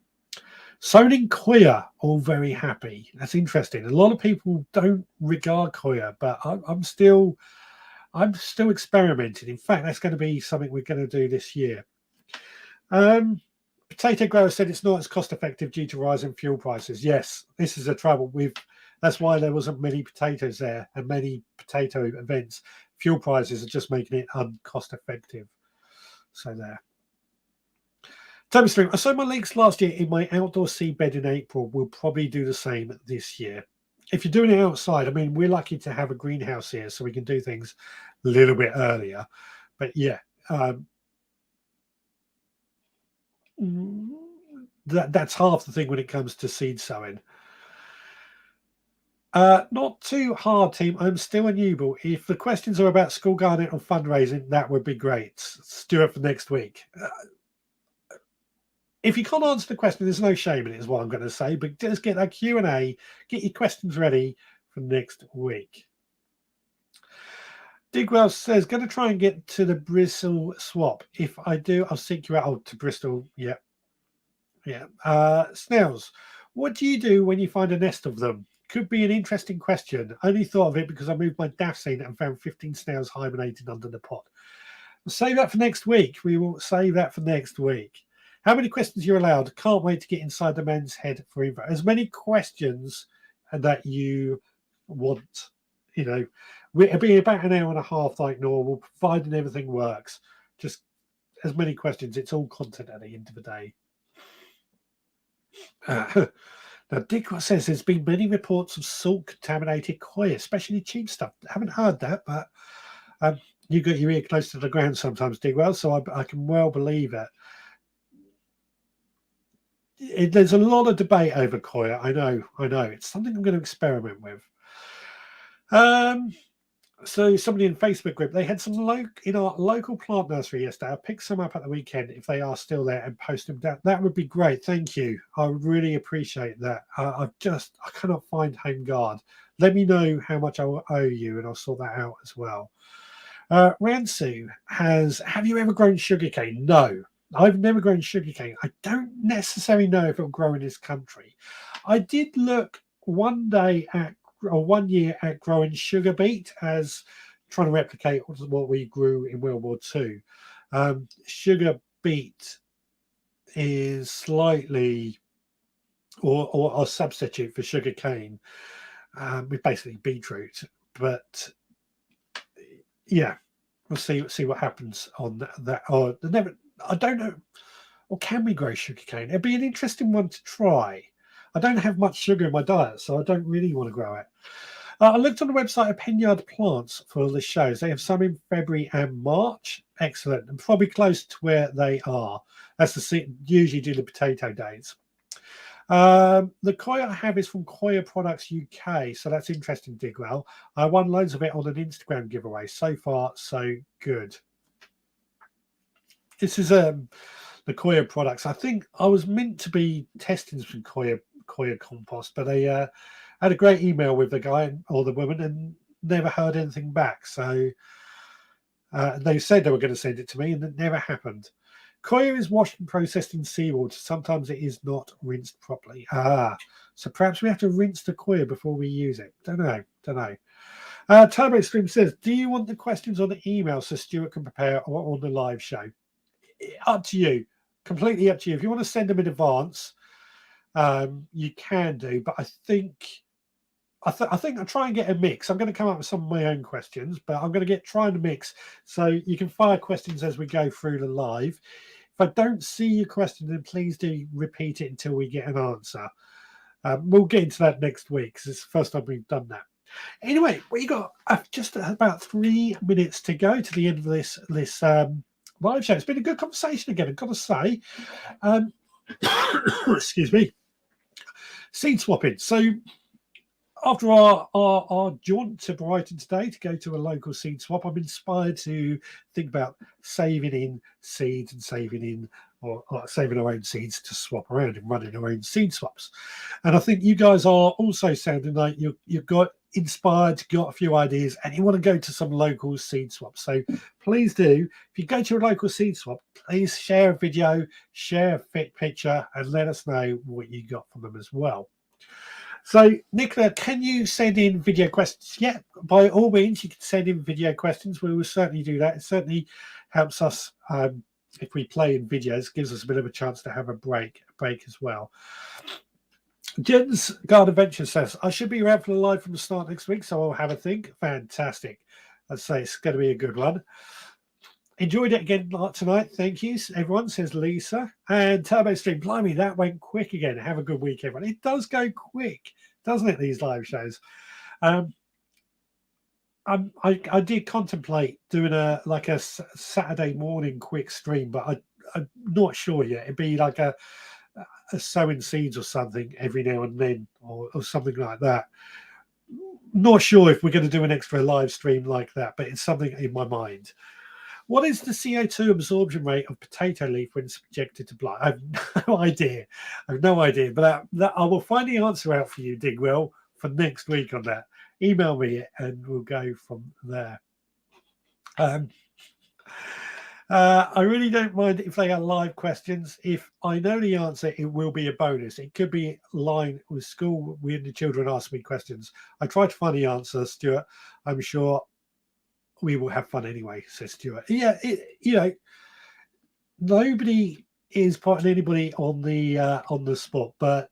[SPEAKER 1] Soning Koya, all very happy. That's interesting. A lot of people don't regard Koya, but I'm still experimenting. In fact, that's going to be something we're going to do this year. Potato Grower said it's not as cost effective due to rising fuel prices. Yes, this is a trouble with. That's why there wasn't many potatoes there and many potato events. Fuel prices are just making it uncost effective. So there. Toby Stream, I sowed my leeks last year in my outdoor seed bed in April. We'll probably do the same this year. If you're doing it outside, I mean, we're lucky to have a greenhouse here, so we can do things a little bit earlier. But yeah, that's half the thing when it comes to seed sowing. Not too hard, team. I'm still a newbie. If the questions are about school gardening or fundraising, that would be great. Stuart for next week. If you can't answer the question, there's no shame in it, is what I'm going to say. But just get that Q&A, get your questions ready for next week. Digwell says, going to try and get to the Bristol swap. If I do, I'll seek you out. Oh, to Bristol. Yeah. Snails, what do you do when you find a nest of them? Could be an interesting question. I only thought of it because I moved my daphne and found 15 snails hibernating under the pot. We'll save that for next week. We will save that for next week. How many questions you're allowed? Can't wait to get inside the man's head for info. As many questions that you want. You know, it'll be about an hour and a half like normal, providing everything works. Just as many questions. It's all content at the end of the day. Now, Dick says there's been many reports of salt-contaminated coir, especially cheap stuff. I haven't heard that, but you got your ear close to the ground sometimes, Digwell, so I can well believe it. There's a lot of debate over coir. I know. It's something I'm going to experiment with. So somebody in Facebook group, they had some in our local plant nursery yesterday. I picked some up at the weekend if they are still there and post them down. That would be great. Thank you. I would really appreciate that. I cannot find home guard. Let me know how much I will owe you and I'll sort that out as well. Ransu have you ever grown sugarcane? No, I've never grown sugarcane. I don't necessarily know if it'll grow in this country. I did look one year at growing sugar beet, as trying to replicate what we grew in World War II. Sugar beet is slightly or a substitute for sugar cane with basically beetroot. But yeah, we'll see what happens on that. I don't know. Or can we grow sugar cane? It'd be an interesting one to try. I don't have much sugar in my diet, so I don't really want to grow it. I looked on the website of Penyard Plants for the shows. They have some in February and March. Excellent. And probably close to where they are. That's usually do the potato days. The koi I have is from Koya Products UK, so that's interesting, Digwell. I won loads of it on an Instagram giveaway. So far, so good. This is the Koya products. I think I was meant to be testing some Koya compost, but I had a great email with the guy or the woman and never heard anything back. So they said they were going to send it to me, and it never happened. Koya is washed and processed in seawater. Sometimes it is not rinsed properly. So perhaps we have to rinse the Koya before we use it. Don't know. Turbo Stream says, do you want the questions on the email so Stuart can prepare or on the live show? Up to you. Completely up to you. If you want to send them in advance, you can do. But I think I'll try and get a mix. I'm going to come up with some of my own questions, but I'm going to try and mix so you can fire questions as we go through the live. If I don't see your question, then please do repeat it until we get an answer. We'll get into that next week because it's the first time we've done that. Anyway, we got just about 3 minutes to go to the end of this live show. It's been a good conversation again, I've got to say. Excuse me. Seed swapping. So after our jaunt to Brighton today to go to a local seed swap, I'm inspired to think about saving in seeds and saving our own seeds to swap around and running our own seed swaps. And I think you guys are also sounding like you've got inspired, got a few ideas, and you want to go to some local seed swaps. So please do. If you go to a local seed swap, please share a video, share a fit picture, and let us know what you got from them as well. So, Nicola, can you send in video questions? Yeah, by all means, you can send in video questions. We will certainly do that. It certainly helps us if we play in videos, gives us a bit of a chance to have a break as well. Jen's Garden Adventure says, I should be around for the live from the start next week, so I'll have a think. Fantastic. I'd say it's going to be a good one. Enjoyed it again tonight. Thank you, everyone, says Lisa. And Turbo Stream, blimey, that went quick again. Have a good week, everyone. It does go quick, doesn't it, these live shows? I did contemplate doing a Saturday morning quick stream, but I'm not sure yet. It'd be like a sowing seeds or something every now and then or something like that. Not sure if we're going to do an extra live stream like that, but it's something in my mind. What is the CO2 absorption rate of potato leaf when subjected to blight? I have no idea. But that I will find the answer out for you, Digwell, for next week on that. Email me and we'll go from there. I really don't mind if they are live questions. If I know the answer, it will be a bonus. It could be line with school when the children ask me questions. I try to find the answer, Stuart. I'm sure we will have fun anyway, says Stuart. Yeah, nobody is putting anybody on the spot, but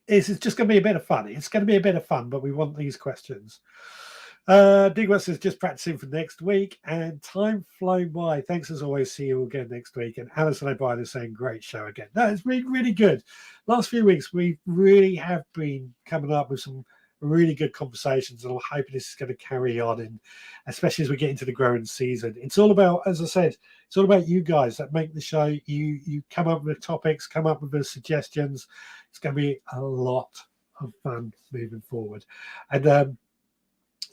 [SPEAKER 1] it's just going to be a bit of fun. It's going to be a bit of fun, but we want these questions. Digwell says just practicing for next week, and time flown by. Thanks as always. See you again next week. And Alison O'Brien is saying great show again. No, it's been really good. Last few weeks we really have been coming up with some really good conversations, and I'm hoping this is going to carry on, and especially as we get into the growing season. It's all about, as I said, it's all about you guys that make the show. You come up with topics, come up with the suggestions. It's going to be a lot of fun moving forward. And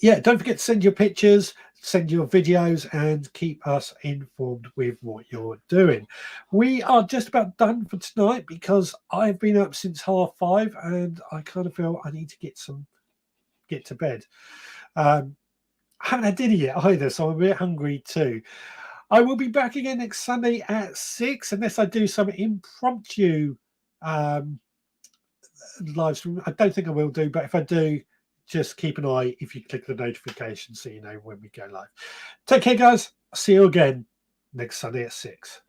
[SPEAKER 1] yeah, don't forget to send your pictures, send your videos, and keep us informed with what you're doing. We are just about done for tonight because I've been up since 5:30 and I kind of feel I need to get to bed. I haven't had dinner yet either, so I'm a bit hungry too. I will be back again next Sunday at 6, unless I do some impromptu live stream. I don't think I will do, but if I do, just keep an eye if you click the notification so you know when we go live. Take care, guys. See you again next Sunday at 6.